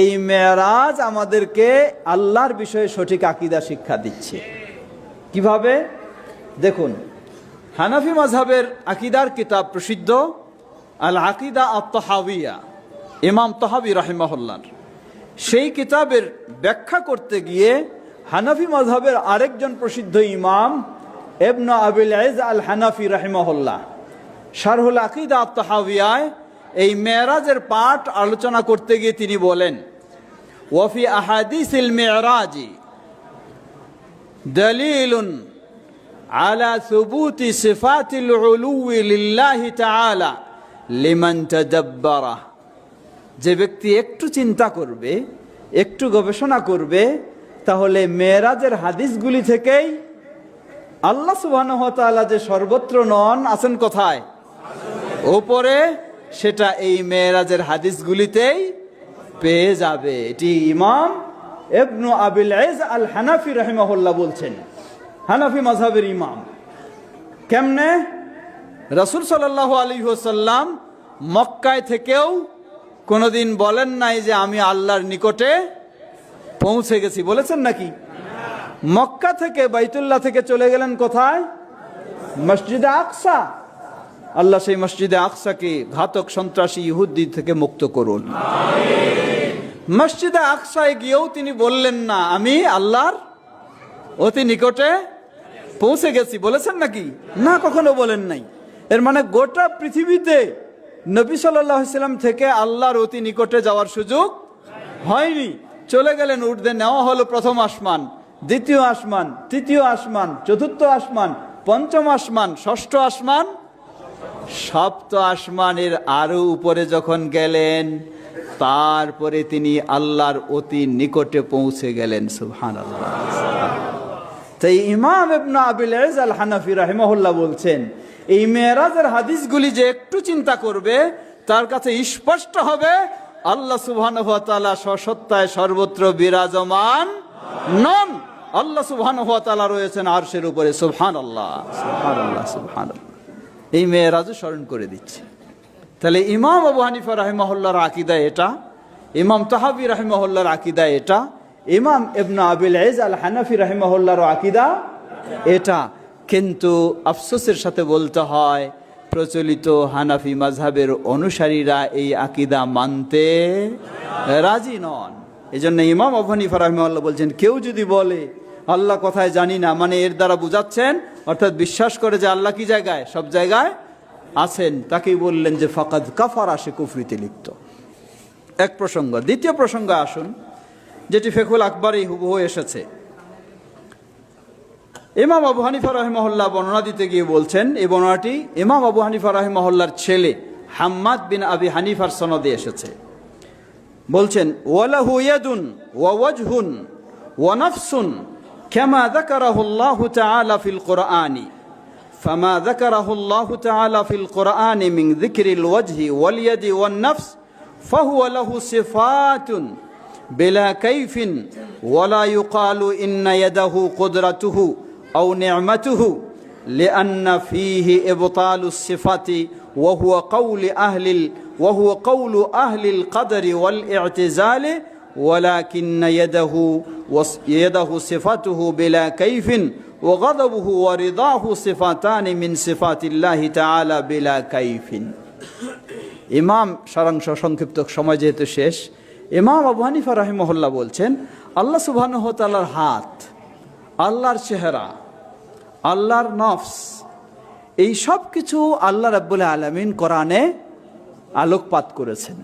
এই মেরাজ আমাদেরকে আল্লাহর বিষয়ে সঠিক আকীদা শিক্ষা দিচ্ছে। কিভাবে? দেখুন, হানাফি মাযহাবের আকীদার কিতাব প্রসিদ্ধ আল আকীদা আত-তাহাউইয়া, ইমাম তাহাবী রাহিমাহুল্লাহ, সেই কিতাবের ব্যাখ্যা করতে গিয়ে হানাফি মাযহাবের আরেকজন প্রসিদ্ধ ইমাম ইবনে আবিল ইজ আল হানাফি রাহিমাহুল্লাহ শারহুল আকীদা আত-তাহাউইয়ায় এই মেরাজের পাঠ আলোচনা করতে গিয়ে তিনি বলেন, ওয়াফি আহাদিসিল মিরাজি দলিলুন আলা সুবুতি সিফাতিল উলুয়ি লিল্লাহি তাআলা লিমান তাদাব্বারা। যে ব্যক্তি একটু চিন্তা করবে, একটু গবেষণা করবে, তাহলে মেরাজের হাদিসগুলি থেকেই আল্লাহ সুবহানাহু ওয়া তাআলা যে সর্বত্র নন, আছেন কোথায়? উপরে, সেটা এই মেরাজের হাদিসগুলিতেই পেয়ে যাবে। এটি ইমাম ইবনে আবিল ইজ আল হানাফি রাহিমাহুল্লাহ বলছেন, হানাফি মাযহাবের ইমাম। কেমনে? রাসূল সাল্লাল্লাহু আলাইহি ওয়াসাল্লাম মক্কায় থেকেও কোনোদিন বলেন নাই যে আমি আল্লাহর নিকটে পৌঁছে গেছি, বলেছেন নাকি? মক্কা থেকে, বাইতুল্লাহ থেকে চলে গেলেন কোথায়? মসজিদে আকসা। আল্লাহ সেই মসজিদে আকসাকে ঘাতক সন্ত্রাসী ইহুদি থেকে মুক্ত করুন। মসজিদে আকসায় গিয়েও তিনি বললেন না আমি আল্লাহর অতি নিকটে পৌঁছে গেছি, বলেছেন নাকি? না, কখনো বলেন নাই। এর মানে গোটা পৃথিবীতে নবী সাল্লাল্লাহু আলাইহি ওয়াসাল্লাম থেকে আল্লাহর অতি নিকটে যাওয়ার সুযোগ হয়নি। চলে গেলেন, উর্দে নেওয়া হলো প্রথম আসমান, দ্বিতীয় আসমান, তৃতীয় আসমান, চতুর্থ আসমান, পঞ্চম আসমান, ষষ্ঠ আসমান, সপ্ত আসমানের আরো উপরে যখন গেলেন, তারপরে তিনি আল্লাহর অতি নিকটে পৌঁছে গেলেন। সুবহানাল্লাহ। তাই ইমাম ইবনে আবিল ইজ আল হানাফি রাহিমাহুল্লাহ বলছেন, এই মেরাজের হাদিসগুলি যে একটু চিন্তা করবে, তার কাছে স্পষ্ট হবে আল্লাহ সুবহানাহু ওয়া তাআলা সসত্তায় সর্বত্র বিরাজমান নন। আল্লাহ সুবহানাহু ওয়া তাআলা রয়েছেন আরশের উপরে। সুবহানাল্লাহ, সুবহানাল্লাহ, সুবহানাল্লাহ। এই মেরাজও স্মরণ করে দিচ্ছে। তাহলে ইমাম আবু হানিফা রাহিমাহুল্লাহর আকীদা এটা, ইমাম তাহাবী রাহিমাহুল্লাহর আকীদা এটা, ইমাম ইবনে আবিল ইজ আল হানাফি রাহিমাহুল্লাহর আকীদা এটা। কিন্তু আফসোসের সাথে বলতে হয়, প্রচলিত হানাফি মাযহাবের অনুসারীরা এই আকীদা মানতে রাজি নন। এজন্য ইমাম আবু হানিফা রাহিমাহুল্লাহ বলছেন, কেউ যদি বলে আল্লাহ কোথায় জানি না, মানে এর দ্বারা বুঝাচ্ছেন অর্থাৎ বিশ্বাস করে যে আল্লাহ কি জায়গায়? সব জায়গায় আছেন, তাকেই বললেন যে ফাকাদ কাফারা, সে কুফরিতে লিপ্ত। এক প্রসঙ্গ। দ্বিতীয় প্রসঙ্গে আসুন, যেটি ফিকহুল আকবরে হুবহু এসেছে। ইমাম আবু হানিফা রাহিমাহুল্লাহ বর্ণনা দিতে গিয়ে বলছেন, এই বর্ণনাটি ইমাম আবু হানিফা রাহিমাহুল্লাহর ছেলে হাম্মাদ বিন আবি হানিফার সনদে এসেছে। বলছেন, ওয়ালাহু ইয়াদুন ওয়া ওয়াজহুন ওয়া নাফসুন কামা যাকারাহু আল্লাহু তাআলা ফিল কুরআনি ফামা যাকারাহু আল্লাহু তাআলা ফিল কুরআনি মিন যিকরিল ওয়াজহি ওয়াল ইয়াদি ওয়ান নাফস ফাহুয়া লাহু সিফাতুন বিলা কাইফিন ওয়ালা ইউকালু ইন্না ইয়াদাহু কুদরাতুহু আও নি'মাতুহু লিআন্না ফীহি ইবতালুস সিফাতি ওয়া হুয়া কাউলু আহলিল কদরি ওয়াল ই'তিজালি ওয়ালাকিন্না ইয়াদাহু সিফাতুহু বিলা কাইফিন ওয়া গাদাবুহু ওয়া রিদাহু সিফাতানি মিন সিফাতিল্লাহি তাআলা বিলা কাইফিন। ইমাম সারাংশ সংক্ষিপ্ত, সময় যেহেতু শেষ, ইমাম আবু হানিফা রাহিমাহুল্লাহ বলছেন, আল্লাহ সুবহানাহু ওয়া তাআলার হাত, আল্লাহর চেহারা, আল্লাহর নফস, এই সব কিছু আল্লাহ রাব্বুল আলামিন কোরআনে আলোকপাত করেছেন।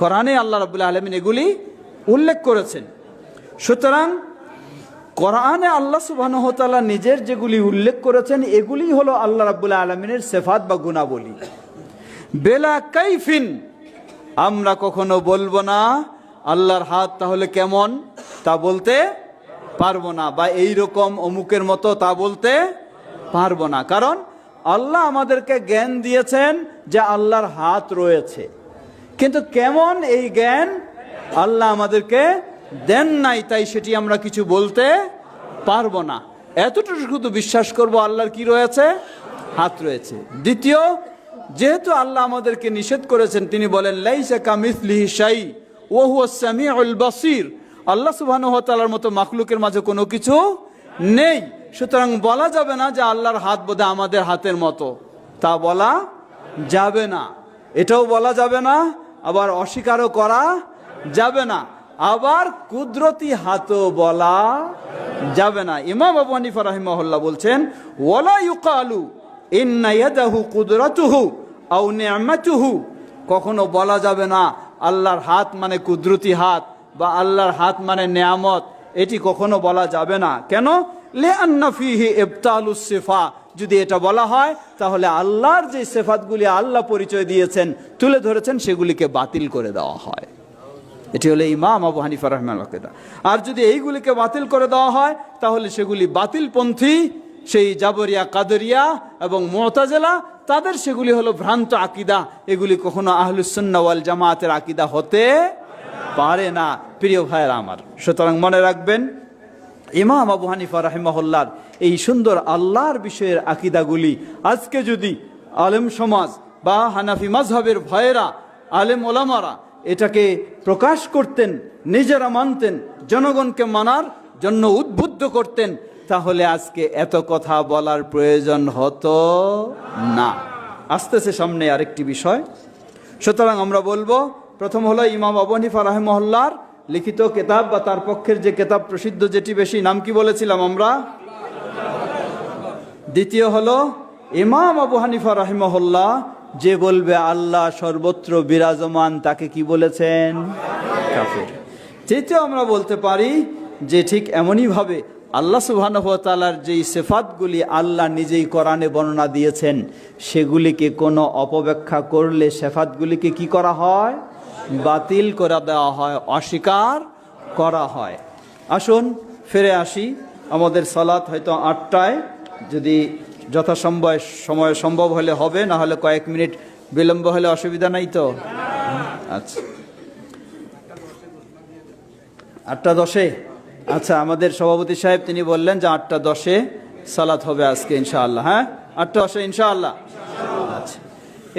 কোরআনে আল্লাহ রাব্বুল আলামিন এগুলি উল্লেখ করেছেন। সুতরাং কোরআনে আল্লাহ সুবহানাহু ওয়া তাআলা নিজের যেগুলি উল্লেখ করেছেন, এগুলি হলো আল্লাহ রাব্বুল আলামিনের সিফাত বা গুণাবলী। বেলা কাইফিন, আমরা কখনো বলবো না আল্লাহর হাত তাহলে কেমন, তা বলতে পারবো না, বা এই রকম অমুকের মতো তা বলতে পারবো না। কারণ আল্লাহ আমাদেরকে জ্ঞান দিয়েছেন যে আল্লাহর হাত রয়েছে, কিন্তু কেমন এই জ্ঞান আল্লাহ আমাদেরকে দেন নাই, তাই সেটি আমরা কিছু বলতে পারবো না। এতটুকু শুধু বিশ্বাস করব আল্লাহর কি রয়েছে, হাত রয়েছে। দ্বিতীয়, যেহেতু আল্লাহ আমাদেরকে নিষেধ করেছেন, তিনি বলেন লাইসা কামিসলিহি শাই ওয়া হুয়াস সামিউল বাসীর, আল্লাহ সুবহানাহু ওয়া তাআলার মতো মাখলুকের মাঝে কোনো কিছু নেই। সুতরাং বলা যাবে না যে আল্লাহর হাত বোধহয় আমাদের হাতের মতো, তা বলা যাবে না। এটাও বলা যাবে না, আবার অস্বীকারও করা যাবে না, আবার কুদরতি হাতও বলা যাবে না। ইমাম আবু হানিফা রাহিমাহুল্লাহ বলছেন ওয়ালা ইউকালু ইন্না ইয়াদাহু কুদরাতুহু আও নি'মাতুহু, কখনো বলা যাবে না আল্লাহর হাত মানে কুদরতি হাত বা আল্লাহর হাত মানে নেয়ামত, এটি কখনো বলা যাবে না। কেন? লিআন্না ফীহি ইবতালুস সিফা, যদি এটা বলা হয় তাহলে আল্লাহর যে সিফাতগুলি আল্লাহ পরিচয় দিয়েছেন, তুলে ধরেছেন, সেগুলিকে বাতিল করে দেওয়া হয়। এটি হলো ইমাম আবু হানিফা রাহিমাহুল্লাহ আকীদা। আর যদি এইগুলিকে বাতিল করে দেওয়া হয় তাহলে সেগুলি বাতিলপন্থী, সেই জাবরিয়া, কাদরিয়া এবং মুতাজিলা, তাদের সেগুলি হলো ভ্রান্ত আকীদা। এগুলি কখনো আহলুস সুন্নাহ ওয়াল জামাতের আকীদা হতে পারে না, প্রিয় ভাইয়েরা আমার। সুতরাং মনে রাখবেন, ইমাম আবু হানিফা রাহিমাহুল্লাহর এই সুন্দর আল্লাহর বিষয়ের আকীদাগুলি আজকে যদি আলেম সমাজ বা হানাফি মাযহাবের ভাইয়েরা, আলেম ওলামারা এটাকে প্রকাশ করতেন, নিজেরা মানতেন, জনগণকে মানার জন্য উদ্বুদ্ধ করতেন, তাহলে আজকে এত কথা বলার প্রয়োজন হতো না। আসতেছে সামনে আরেকটি বিষয়। সুতরাং আমরা বলবো, প্রথম হলো ইমাম আবু হানিফা রাহিমাহুল্লাহর লিখিত কিতাব বা তার পক্ষের যে কিতাব প্রসিদ্ধ, যেটি বেশি, নাম কি বলেছিলাম আমরা? দ্বিতীয় হলো ইমাম আবু হানিফা রাহিমাহুল্লাহ যে বলবে আল্লাহ সর্বত্র বিরাজমান, তাকে কি বলেছেন? কাফের। তৃতীয় আমরা বলতে পারি যে ঠিক এমনই ভাবে আল্লাহ সুবহানাহু ওয়া তাআলার যেই সিফাতগুলি আল্লাহ নিজেই কোরআনে বর্ণনা দিয়েছেন, সেগুলিকে কোনো অপব্যাখ্যা করলে সিফাতগুলিকে কি করা হয়? বাতিল করে দেওয়া হয়, অস্বীকার করা হয়। আসুন ফিরে আসি। আমাদের সালাত হয়তো 8টায়, যদি যথাসম্ভব সময় সম্ভব হলে হবে, না হলে কয়েক মিনিট বিলম্ব হলে অসুবিধা নাই তো? আচ্ছা, 8:10। আচ্ছা, আমাদের সভাপতি সাহেব তিনি বললেন যে 8:10 সালাত হবে আজকে ইনশাআল্লাহ। হ্যাঁ, 8:10 ইনশাআল্লাহ। আচ্ছা,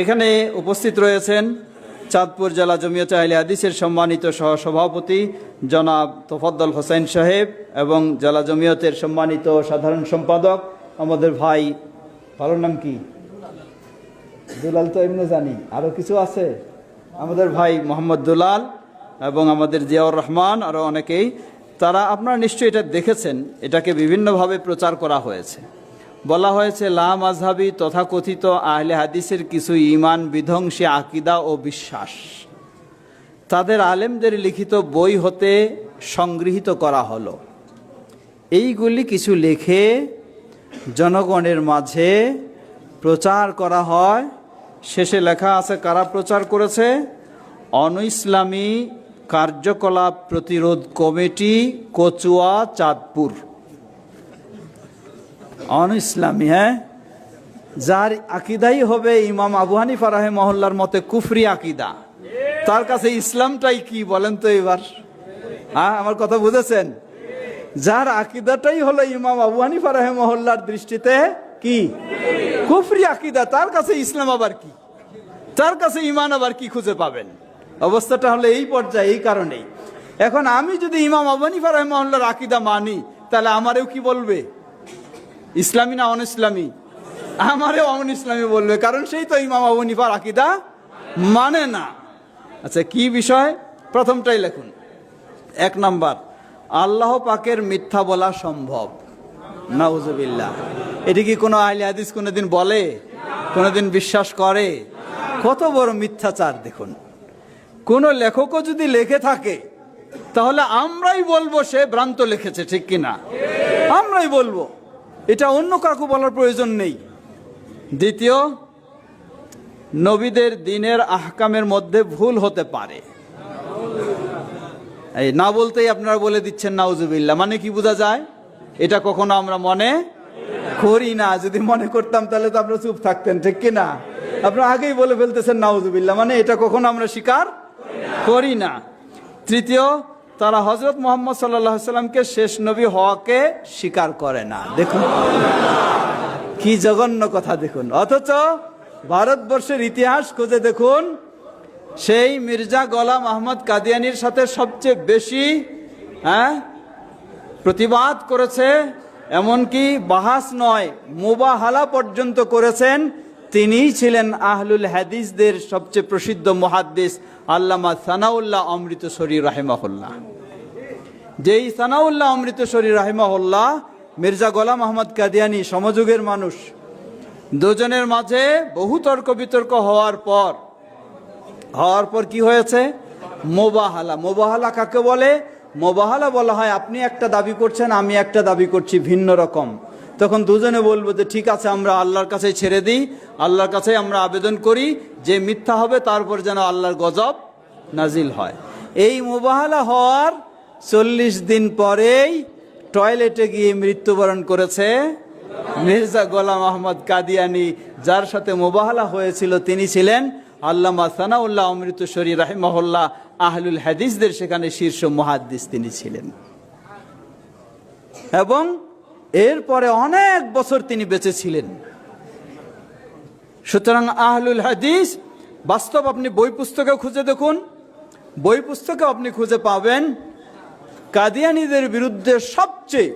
এখানে উপস্থিত রয়েছেন চাঁদপুর জেলা জমিয়তে আহলে হাদিসের সম্মানিত সহসভাপতি জনাব তোফাজ্জল হোসেন সাহেব এবং জেলা জমিয়তের সম্মানিত সাধারণ সম্পাদক আমাদের ভাই, ভালোর নাম কি? দুলাল তো এমনি জানি, আরো কিছু আছে, আমাদের ভাই মোহাম্মদ দুলাল এবং আমাদের জিয়াউর রহমান, আরো অনেকেই। তারা, আপনারা নিশ্চয়ই এটা দেখেছেন, এটাকে বিভিন্নভাবে প্রচার করা হয়েছে। বলা হয়েছে লা মাযহাবী তথাকথিত আহলে হাদিসের কিছু ঈমান বিধ্বংসী আকীদা ও বিশ্বাস তাদের আলেমদের লিখিত বই হতে সংগৃহীত করা হলো। এইগুলি কিছু লিখে জনগণের মাঝে প্রচার করা হয়। শেষে লেখা আছে কারা প্রচার করেছে? অনইসলামী কার্যকলাপ প্রতিরোধ কমিটি, কচুয়া, চাঁদপুর। অনইসলামী, হ্যাঁ, যার আকীদাই হবে ইমাম আবু হানিফা রাহিমাহুল্লাহর মতে কুফরি আকীদা, তার কাছে ইসলামটাই কি বলেন তো এবার? হ্যাঁ, আমার কথা বুঝেছেন? যার আকীদাটাই হলো ইমাম আবু হানিফা রাহিমাহুল্লাহর দৃষ্টিতে কি কুফরি আকীদা, তার কাছে ইসলাম আবার কি? তার কাছে ঈমান আবার কি খুঁজে পাবেন? অবস্থাটা হলো এই পর্যায়ে। এই কারণেই এখন আমি যদি ইমাম আবু হানিফা রাহিমাহুল্লাহর আকীদা মানি, তাহলে আমারেও কি বলবে? ইসলামী না অন ইসলামী? আমারেও অন ইসলামী বলবে, কারণ সেই তো ইমাম আবু হানিফার আকীদা মানে না। আচ্ছা, কি বিষয়? প্রথমটাই লিখুন। 1 নাম্বার, আল্লাহ পাকের মিথ্যা বলা সম্ভব। নাউজুবিল্লাহ। এটি কি কোনো আহলে হাদিস কোনোদিন বলে, কোনোদিন বিশ্বাস করে? কত বড় মিথ্যাচার দেখুন। কোন লেখকও যদি লিখে থাকে তাহলে আমরাই বলবো সে ভ্রান্ত লিখেছে, ঠিক কিনা? আমরাই বলবো, এটা অন্য কাউকে বলার প্রয়োজন নেই। দ্বিতীয়, নবীদের দিনের আহকামের মধ্যে ভুল হতে পারে। এই না বলতেই আপনারা বলে দিচ্ছেন নাউজুবিল্লাহ, মানে কি বোঝা যায়? এটা কখনো আমরা মনে করি না। যদি মনে করতাম তাহলে তো আপনারা চুপ থাকতেন, ঠিক কিনা? আপনারা আগেই বলে ফেলতেছেন নাউজুবিল্লাহ, মানে এটা কখনো আমরা স্বীকার করি না। তৃতীয়, তারা হযরত মুহাম্মদ সাল্লাল্লাহু আলাইহি সাল্লামকে শেষ নবী হওয়াকে স্বীকার করে না। দেখুন কি জঘন্য কথা, দেখুন। অথচ ভারতবর্ষের ইতিহাস খুঁজে দেখুন, সেই মির্জা গোলাম আহমদ কাদিয়ানির সাথে সবচেয়ে বেশি প্রতিবাদ করেছে, এমনকি বাহাস নয় মুবাহালা পর্যন্ত করেছেন। তিনিই ছিলেন আহলুল হাদিসদের সবচেয়ে প্রসিদ্ধ মুহাদ্দিস আল্লামা সানাউল্লাহ অমৃতসরী রাহিমাহুল্লাহ। যেই সানাউল্লাহ অমৃতসরী রাহিমাহুল্লাহ, মির্জা গোলাম আহমদ কাদিয়ানি, সমযুগের মানুষ, দুজনের মাঝে বহু তর্ক বিতর্ক হওয়ার পর কি হয়েছে? মোবাহালা। মোবাহালা কাকে বলে? মোবাহালা বলা হয় আপনি একটা দাবি করছেন, আমি একটা দাবি করছি ভিন্ন রকম। তখন দুজনে বলবো যে ঠিক আছে, আমরা আল্লাহর কাছে ছেড়ে দিই, আল্লাহর কাছে আমরা আবেদন করি যে মিথ্যা হবে তারপর যেন আল্লাহর গজব নাজিল হয়। এই মোবাহালা হওয়ার 40 দিন পরেই টয়লেটে গিয়ে মৃত্যুবরণ করেছে মির্জা গোলাম আহমদ কাদিয়ানি। যার সাথে মোবাহালা হয়েছিল তিনি ছিলেন আল্লামা সানাউল্লাহ অমৃতসরী রাহিমাহুল্লাহ, আহলুল হাদিসদের সেখানে শীর্ষ মুহাদ্দিস তিনি ছিলেন। এবং এরপরে অনেক বছর তিনি বেঁচে ছিলেন। সুতরাং আহলুল হাদিস বাস্তব, আপনি বই পুস্তকে খুঁজে দেখুন, বই পুস্তকে আপনি খুঁজে পাবেন কাদিয়ানীদের বিরুদ্ধে সবচেয়ে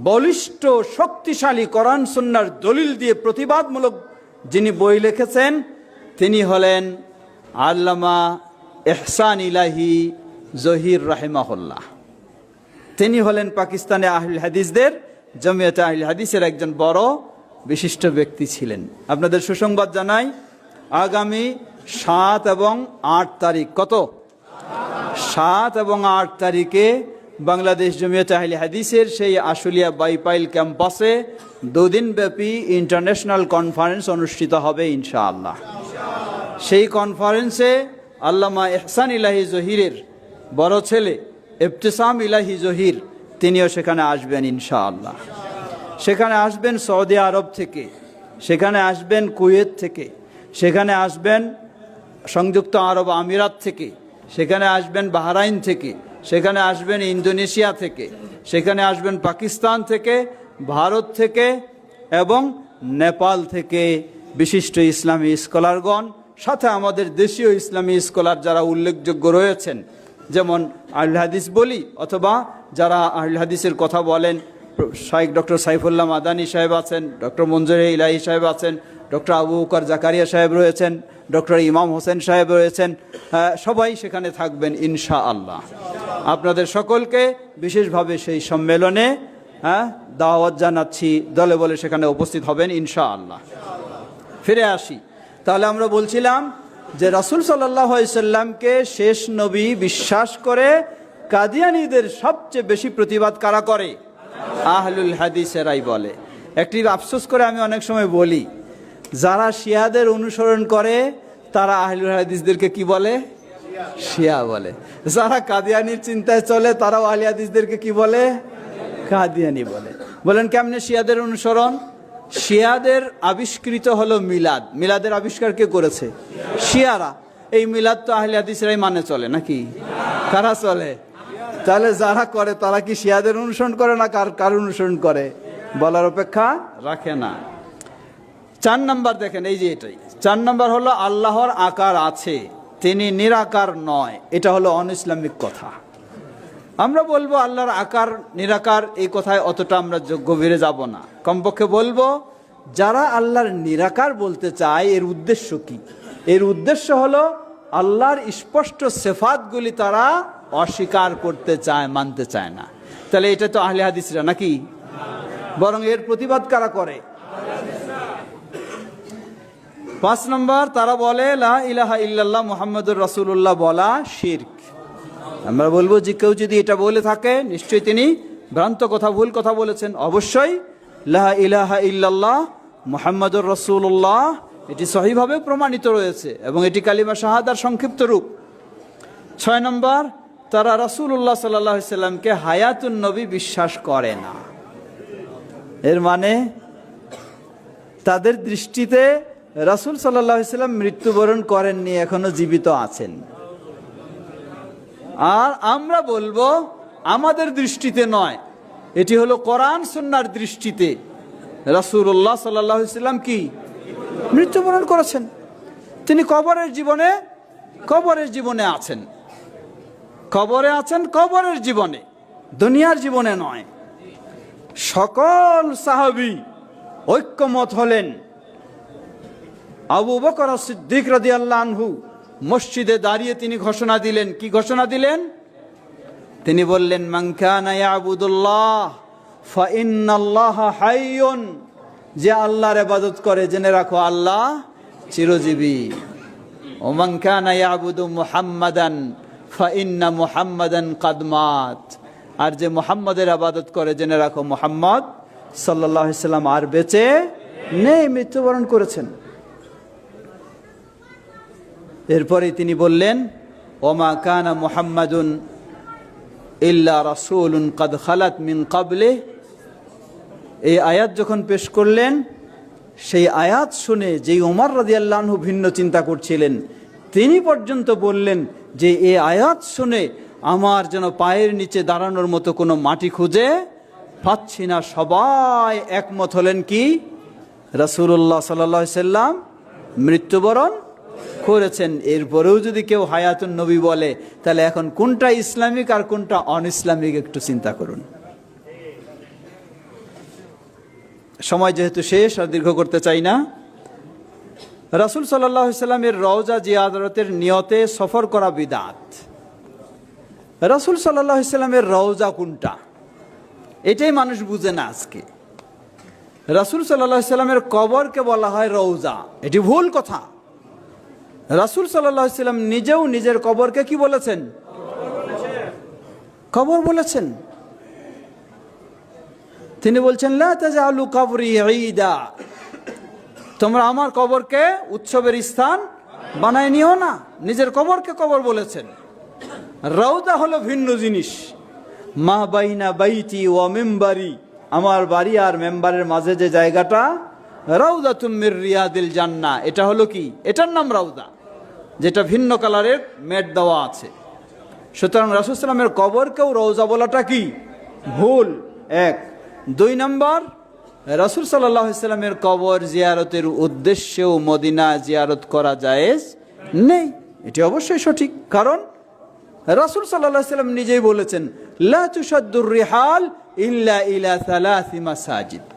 বলিষ্ঠ শক্তিশালী কোরআন সুন্নাহর দলিল দিয়ে প্রতিবাদমূলক যিনি বই লিখেছেন তিনি হলেন আল্লামা ইহসান ইলাহি জহির রাহিমাহুল্লাহ। তিনি হলেন পাকিস্তানে আহলুল হাদিসদের জমিয়তে আহলুল হাদিসের একজন বড় বিশিষ্ট ব্যক্তি ছিলেন। আপনাদের সুসংবাদ জানাই, আগামী 7 এবং 8 তারিখ, কত? 7 এবং 8 তারিখে বাংলাদেশ জমিয়তে আহলে হাদিসের সেই আশুলিয়া বাইপাইল ক্যাম্পাসে 2 দিনব্যাপী ইন্টারন্যাশনাল কনফারেন্স অনুষ্ঠিত হবে ইনশাআল্লাহ। সেই কনফারেন্সে আল্লামা ইহসান ইলাহি জহিরের বড় ছেলে ইবতিসাম ইলাহি জহির তিনিও সেখানে আসবেন ইনশাআল্লাহ। সেখানে আসবেন সৌদি আরব থেকে, সেখানে আসবেন কুয়েত থেকে, সেখানে আসবেন সংযুক্ত আরব আমিরাত থেকে, সেখানে আসবেন বাহরাইন থেকে, সেখানে আসবেন ইন্দোনেশিয়া থেকে, সেখানে আসবেন পাকিস্তান থেকে, ভারত থেকে এবং নেপাল থেকে বিশিষ্ট ইসলামী স্কলারগণ, সাথে আমাদের দেশীয় ইসলামী স্কলার যারা উল্লেখযোগ্য রয়েছেন, যেমন আহলুল হাদিস বলি অথবা যারা আহলুল হাদিসের কথা বলেন, শাইখ ডক্টর সাইফুল্লাহ মাদানী সাহেব আছেন, ডক্টর মঞ্জুর ইলাহি সাহেব আছেন, ডক্টর আবু বকর জাকারিয়া সাহেব রয়েছেন, ডক্টর ইমাম হোসেন সাহেব রয়েছেন, সবাই সেখানে থাকবেন ইনশাআল্লাহ। আপনাদের সকলকে বিশেষভাবে সেই সম্মেলনে দাওয়াত জানাচ্ছি, দলে বলে সেখানে উপস্থিত হবেন ইনশাআল্লাহ। ফিরে আসি, তাহলে আমরা বলছিলাম যে রাসূল সাল্লাল্লাহু আলাইহি সাল্লামকে শেষ নবী বিশ্বাস করে কাদিয়ানীদের সবচেয়ে বেশি প্রতিবাদ কারা করে? আহলুল হাদিসেরাই বলে। একটি আফসোস করে আমি অনেক সময় বলি, যারা শিয়াদের অনুসরণ করে তারা আহলুল হাদিসদেরকে কি বলে? শিয়া বলে। যারা কাদিয়ানির চিন্তায় চলে তারাও আহলে হাদিসদেরকে কি বলে? কাদিয়ানি বলে। বলেন কেমনে শিয়াদের অনুসরণ? শিয়াদের আবিষ্কৃত হলো মিলাদ। মিলাদের আবিষ্কার কে করেছে? শিয়ারা। এই মিলাদ তো আহলে হাদিসরাই মানে চলে নাকি? কারা চলে? তাহলে যারা করে তারা কি শিয়াদের অনুসরণ করে না কার অনুসরণ করে? বলার অপেক্ষা রাখে না। 4 নাম্বার দেখেন, এই যে এটাই 4 নাম্বার হলো আল্লাহর আকার আছে, তিনি নিরাকার নয়। এটা হলো অনইসলামিক কথা। আমরা বলবো আল্লাহর আকার নিরাকার, এই কথায় অতটা আমরা গভীরে যাব না। কমপক্ষে বলবো যারা আল্লাহর নিরাকার বলতে চায় এর উদ্দেশ্য কি? এর উদ্দেশ্য হলো আল্লাহর স্পষ্ট সিফাতগুলি তারা অস্বীকার করতে চায়, মানতে চায় না। তাহলে এটা তো আহলে হাদিসরা নাকি? বরং এর প্রতিবাদ কারা করে? 5 নম্বর, তারা বলে লা ইলাহা ইল্লাল্লাহ মুহাম্মাদুর রাসূলুল্লাহ বলা শিরক। আমরা বলবো যে কেউ যদি এটা বলে থাকে নিশ্চয়ই তিনি ভ্রান্ত কথা, ভুল কথা বলেছেন। অবশ্যই লা ইলাহা ইল্লাল্লাহ মুহাম্মাদুর রাসূলুল্লাহ এটি সহিভাবে প্রমাণিত রয়েছে এবং এটি কালিমা শাহাদার সংক্ষিপ্ত রূপ। 6 নম্বর, তারা রাসূলুল্লাহ সাল্লাল্লাহু আলাইহি সাল্লামকে হায়াতুন নবী বিশ্বাস করে না। এর মানে তাদের দৃষ্টিতে রাসূল সাল্লাল্লাহু আলাইহি সাল্লাম মৃত্যুবরণ করেননি, এখনো জীবিত আছেন। আর আমরা বলবো আমাদের দৃষ্টিতে নয়, এটি হলো কোরআন সুন্নাহর দৃষ্টিতে রাসূলুল্লাহ সাল্লাল্লাহু আলাইহি সাল্লাম কি মৃত্যুবরণ করেছেন। তিনি কবরের জীবনে আছেন, কবরে আছেন, কবরের জীবনে, দুনিয়ার জীবনে নয়। সকল সাহাবী ঐক্যমত হলেন। আবু বকর সিদ্দিক রাদিয়াল্লাহু আনহু মসজিদে দাঁড়িয়ে তিনি ঘোষণা দিলেন। কি ঘোষণা দিলেন? তিনি বললেন, মান কানা ইয়াবুদুল্লাহ ফা ইন্নাল্লাহা হাইয়ুন, যে আল্লাহর ইবাদত করে জেনে রাখো আল্লাহ চিরজীবী। ও মান কানা ইয়াবুদু মুহাম্মাদান ফা ইন্না মুহাম্মাদান কাদ মাত, আর যে মুহাম্মাদের ইবাদত করে জেনে রাখো মুহাম্মদ সাল্লাল্লাহু আলাইহি সাল্লাম আর বেঁচে নেই, মৃত্যুবরণ করেছেন। এরপরে তিনি বললেন, ওমা কানা মুহাম্মাদুন ইল্লা রাসূলুন কাদ খালাত মিন ক্বাবলিহি। এই আয়াত যখন পেশ করলেন, সেই আয়াত শুনে যেই ওমর রাদিয়াল্লাহু আনহু ভিন্ন চিন্তা করছিলেন, তিনি পর্যন্ত বললেন যে এই আয়াত শুনে আমার যেন পায়ের নিচে দাঁড়ানোর মতো কোনো মাটি খুঁজে পাচ্ছি না। সবাই একমত হলেন কি রাসূলুল্লাহ সাল্লাল্লাহু আলাইহি সাল্লাম মৃত্যুবরণ করেছেন। এরপরেও যদি কেউ হায়াতুন নবী বলে, তাহলে এখন কোনটা ইসলামিক আর কোনটা অন ইসলামিক একটু চিন্তা করুন। সময় যেহেতু শেষ, আর দীর্ঘ করতে চাই না। রাসূল সাল্লাল্লাহু আলাইহি সাল্লামের রওজা জিয়ারতের নিয়তে সফর করা বিদআত। রাসূল সাল্লাল্লাহু আলাইহি সাল্লামের রওজা কোনটা, এটাই মানুষ বুঝে না আজকে। রাসূল সাল্লাল্লাহু আলাইহি সাল্লামের কবরকে বলা হয় রওজা, এটি ভুল কথা। রাসূল সাল্লাল্লাহু আলাইহি সাল্লাম নিজেও নিজের কবরকে কি বলেছেন? কবর বলেছেন। তিনি বলছেন, লা তাজআলু কবরি ঈদা, তোমরা আমার কবরকে উৎসবের স্থান বানায় নিও না। নিজের কবরকে কবর বলেছেন। রওজা হলো ভিন্ন জিনিস। মা বাইনা বাইতি ওয়া মিম্বারি, আমার বাড়ি আর মেম্বারের মাঝে যে জায়গাটা, রাউদাতুম মির রিয়াদিল জান্নাহ, এটা হলো কি? এটার নাম রাউদা, যেটা ভিন্ন কালারের ম্যাট দেওয়া আছে। সুতরাং রাসূল সাল্লাল্লাহু আলাইহি সাল্লামের কবরকেও রওজা বলাটা কি ভুল? 1। 2 নম্বর, রাসূল সাল্লাল্লাহু আলাইহি সাল্লামের কবর জিয়ারতের উদ্দেশ্যেও মদিনা জিয়ারত করা জায়েজ নেই। এটি অবশ্যই সঠিক, কারণ রাসূল সাল্লাল্লাহু আলাইহি সাল্লাম নিজেই বলেছেন, লা তুশাদ্দুর রিহাল ইল্লা ইলা সালাসি মাসাজিদ,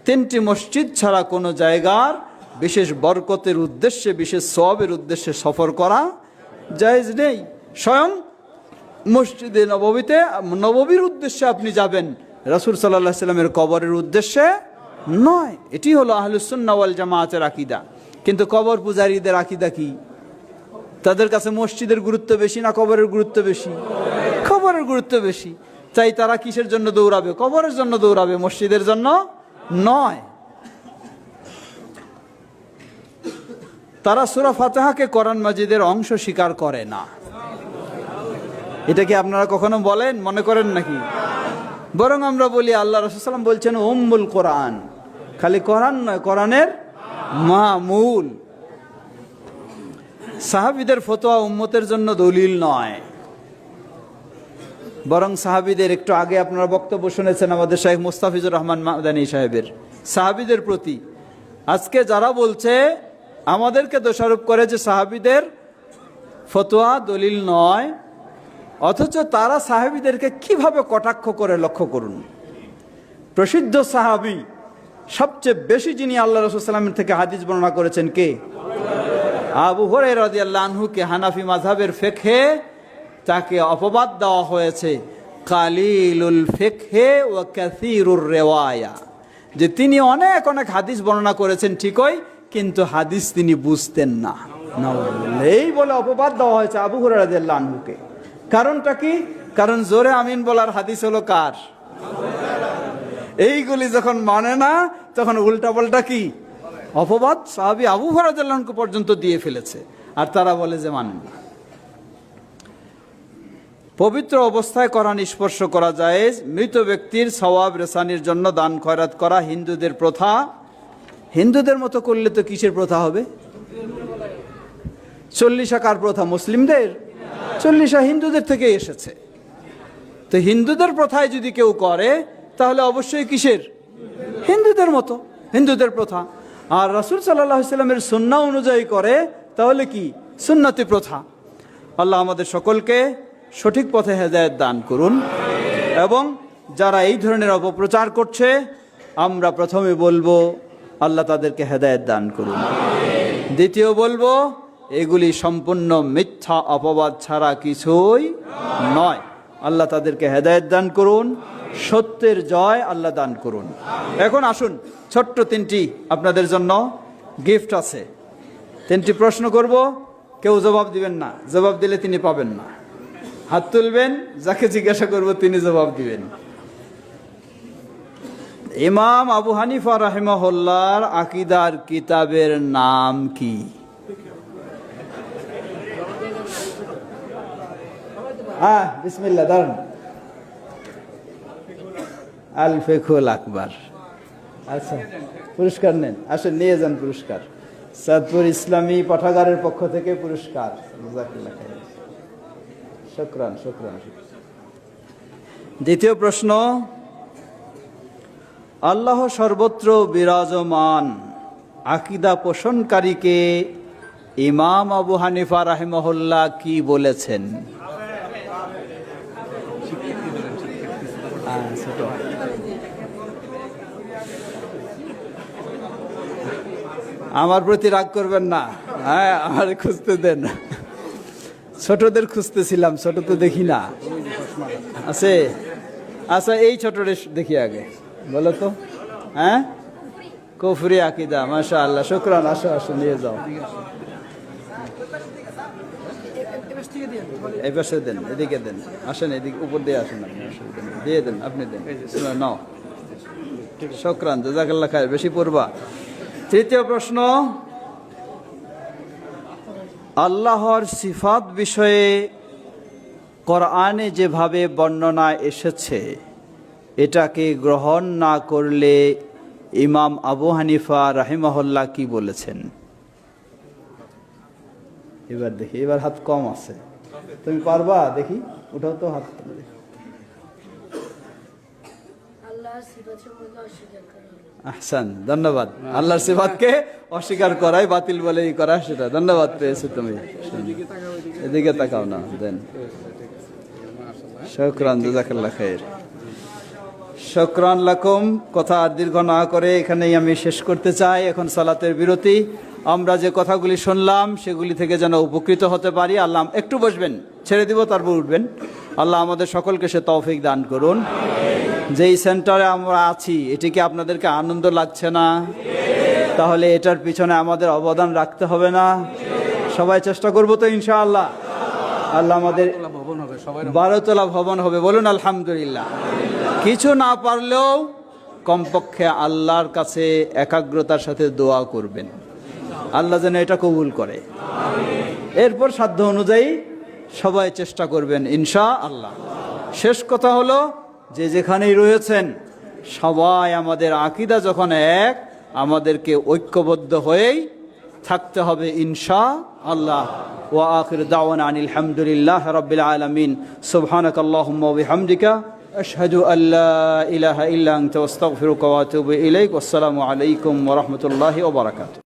3টি মসজিদ ছাড়া কোনো জায়গার বিশেষ বরকতের উদ্দেশ্যে, বিশেষ সওয়াবের উদ্দেশ্যে সফর করা জায়েজ নেই। স্বয়ং মসজিদে নববীতে, নববীর উদ্দেশ্যে আপনি যাবেন, রাসূল সাল্লাল্লাহু আলাইহি সাল্লামের কবরের উদ্দেশ্যে নয়। এটি হলো আহলুস সুন্নাহ ওয়াল জামাআতের আকীদা। কিন্তু কবর পূজারীদের আকীদা কি? তাদের কাছে মসজিদের গুরুত্ব বেশি না কবরের গুরুত্ব বেশি? কবরের গুরুত্ব বেশি। তাই তারা কিসের জন্য দৌড়াবে? কবরের জন্য দৌড়াবে, মসজিদের জন্য নয়। তারা সূরা ফাতিহাকে কোরআন মাজিদের অংশ স্বীকার করে না। এটা কি আপনারা কখনো বলেন, মনে করেন নাকি? বরং আমরা বলি আল্লাহ রাসূল সাল্লাল্লাহু আলাইহি ওয়াসাল্লাম বলছেন উম্মুল কোরআন, খালি কোরআন নয়, কোরআনের মা, মূল। সাহাবীদের ফতোয়া উম্মতের জন্য দলিল নয়, বরং সাহাবীদের, একটু আগে আপনারা বক্তব্য শুনেছেন আমাদের শাইখ মুস্তাফিজুর রহমান মাদানী সাহেবের, সাহাবীদের প্রতি। আজকে যারা বলছে, আমাদেরকে দোষারোপ করে যে সাহাবীদের ফতোয়া দলিল নয়, অথচ তারা সাহাবীদেরকে কিভাবে কটাক্ষ করে লক্ষ্য করুন। প্রসিদ্ধ সাহাবী, সবচেয়ে বেশি যিনি আল্লাহ রাসূল সাল্লাল্লাহু আলাইহি ওয়াসাল্লাম থেকে হাদিস বর্ণনা করেছেন কে? আবু হুরায়রা রাদিয়াল্লাহু আনহুকে হানাফি মাযহাবের ফিকহে তাকে অপবাদ দেওয়া হয়েছে কালিলুল ফিকহে ওয়া কাসীরুর রিওয়ায়া, যে তিনি অনেক অনেক হাদিস বর্ণনা করেছেন ঠিকই, কিন্তু হাদিস তিনি বুঝতেন না। এই বলে অপবাদ দেওয়া হয়েছে আবু হুরায়রা রাদিয়াল্লাহু আনহুকে। কারণটা কি? কারণ জোরে আমিন বলার হাদিস হলো কার? এইগুলি যখন মানে না, তখন উল্টা পাল্টা কি অপবাদ সাহাবী আবু হুরায়রা রাদিয়াল্লাহু আনহু পর্যন্ত দিয়ে ফেলেছে, আর তারা বলে যে মানেন না। পবিত্র অবস্থায় কোরআন স্পর্শ করা জায়েজ, মৃত ব্যক্তির সওয়াব রেসানির জন্য দান খয়রাত করা হিন্দুদের প্রথা। হিন্দুদের মতো করলে তো কিসের প্রথা হবে? চল্লিশা কার প্রথা? মুসলিমদের। চল্লিশা হিন্দুদের থেকে এসেছে। তো হিন্দুদের প্রথায় যদি কেউ করে তাহলে অবশ্যই কিসের? হিন্দুদের মতো, হিন্দুদের প্রথা। আর রাসূল সাল্লাল্লাহু আলাইহি ওয়াসাল্লামের সুন্নাহ অনুযায়ী করে তাহলে কি? সুন্নতি প্রথা। আল্লাহ আমাদের সকলকে সঠিক পথে হেদায়েত দান করুন, এবং যারা এই ধরনের অপপ্রচার করছে আমরা প্রথমে বলবো আল্লাহ তাদেরকে হেদায়েত দান করুন। দ্বিতীয় বলবো এগুলি সম্পূর্ণ মিথ্যা অপবাদ ছাড়া কিছুই নয়। আল্লাহ তাদেরকে হেদায়েত দান করুন, সত্যের জয় আল্লাহ দান করুন। এখন আসুন, ছোট্ট 3টি আপনাদের জন্য গিফট আছে। 3টি প্রশ্ন করব, কেউ জবাব দিবেন না, জবাব দিলে তিনি পাবেন না। হাত তুলবেন, যাকে জিজ্ঞাসা করব তিনি জবাব দিবেন। ইমাম আবু হানিফা রাহিমাহুল্লাহর আকীদার কিতাবের নাম কি? বিসমিল্লাহ, দাঁড়ান। আল ফিকহুল আকবার। আচ্ছা, পুরস্কার নেন, আসেন নিয়ে যান পুরস্কার। সাদপুর ইসলামী পাঠাগারের পক্ষ থেকে পুরস্কার। জাযাকাল্লাহ খাইর। শুকরান, শুকরান। দ্বিতীয় প্রশ্ন, আল্লাহ সর্বত্র বিরাজমান আকীদা পোষণকারীকে ইমাম আবু হানিফা রাহিমাহুল্লাহ কি বলেছেন? আমার প্রতি রাগ করবেন না, হ্যাঁ আমার খুঁজতে দেন। ছোটদের খুঁজতেছিলাম, ছোট তো দেখি না। আছে? আচ্ছা, এই ছোটরে দেখি আগে, বলো তো। হ্যাঁ, কুফরি আকীদা, মাশাআল্লাহ, শুকরান। আসো আসো, নিয়ে যাও। এই পাশে দেন, এদিকে দেন, আসেন এদিকে, উপর দিয়ে আসেন, আপনি দিয়ে দেন, আপনি দেন, নাও। শুকরান, জাযাকাল্লাহ খাইর, বেশি পড়বা। তৃতীয় প্রশ্ন, আল্লাহর সিফাত বিষয়ে কোরআনে যেভাবে বর্ণনা এসেছে এটাকে গ্রহণ না করলে ইমাম আবু হানিফা রাহিমাহুল্লাহ কি বলেছেন? এবার দেখি, এবার হাত কম আছে, তুমি পারবা? দেখি, উঠাও তো হাত। আহসান, ধন্যবাদ। আল্লাহর সিফাতকে অস্বীকার করাই বাতিল বলেই করা, সেটা ধন্যবাদ পেয়েছো তুমি। এদিকে তাকাও না, দেন। শুকরান, জাযাকাল্লাহ খাইর। শুকরান লাকুম। কথা আর দীর্ঘ না করে এখানেই আমি শেষ করতে চাই। এখন সালাতের বিরতি। আমরা যে কথাগুলি শুনলাম সেগুলি থেকে যেন উপকৃত হতে পারি। আল্লাহ, একটু বসবেন, ছেড়ে দিব, তারপর উঠবেন। আল্লাহ আমাদের সকলকে সে তৌফিক দান করুন। যেই সেন্টারে আমরা আছি এটি কি আপনাদেরকে আনন্দ লাগছে না? তাহলে এটার পিছনে আমাদের অবদান রাখতে হবে না? সবাই চেষ্টা করবো তো ইনশাআল্লাহ। আল্লাহ আমাদের 12 তলা ভবন হবে, বলুন আলহামদুলিল্লাহ। কিছু না পারলেও কমপক্ষে আল্লাহর কাছে একাগ্রতার সাথে দোয়া করবেন, আল্লাহ যেন এটা কবুল করে। এরপর সাধ্য অনুযায়ী সবাই চেষ্টা করবেন ইনশাআল্লাহ। শেষ কথা হলো, যে যেখানেই রয়েছেন সবাই আমাদের আকীদা যখন এক, আমাদেরকে ঐক্যবদ্ধ হয়েই থাকতে হবে ইনশাআল্লাহ। ওয়া আখির দাওয়ানা আনিল হামদুলিল্লাহি রাব্বিল আলামিন। সুবহানাকাল্লাহুম্মা ওয়া বিহামদিকা আশহাদু আল্লা ইলাহা ইল্লা আনতা আস্তাগফিরুকা ওয়া আতুবু ইলাইক। আসসালামু আলাইকুম ওয়া রাহমাতুল্লাহি ওয়া বারাকাতুহু।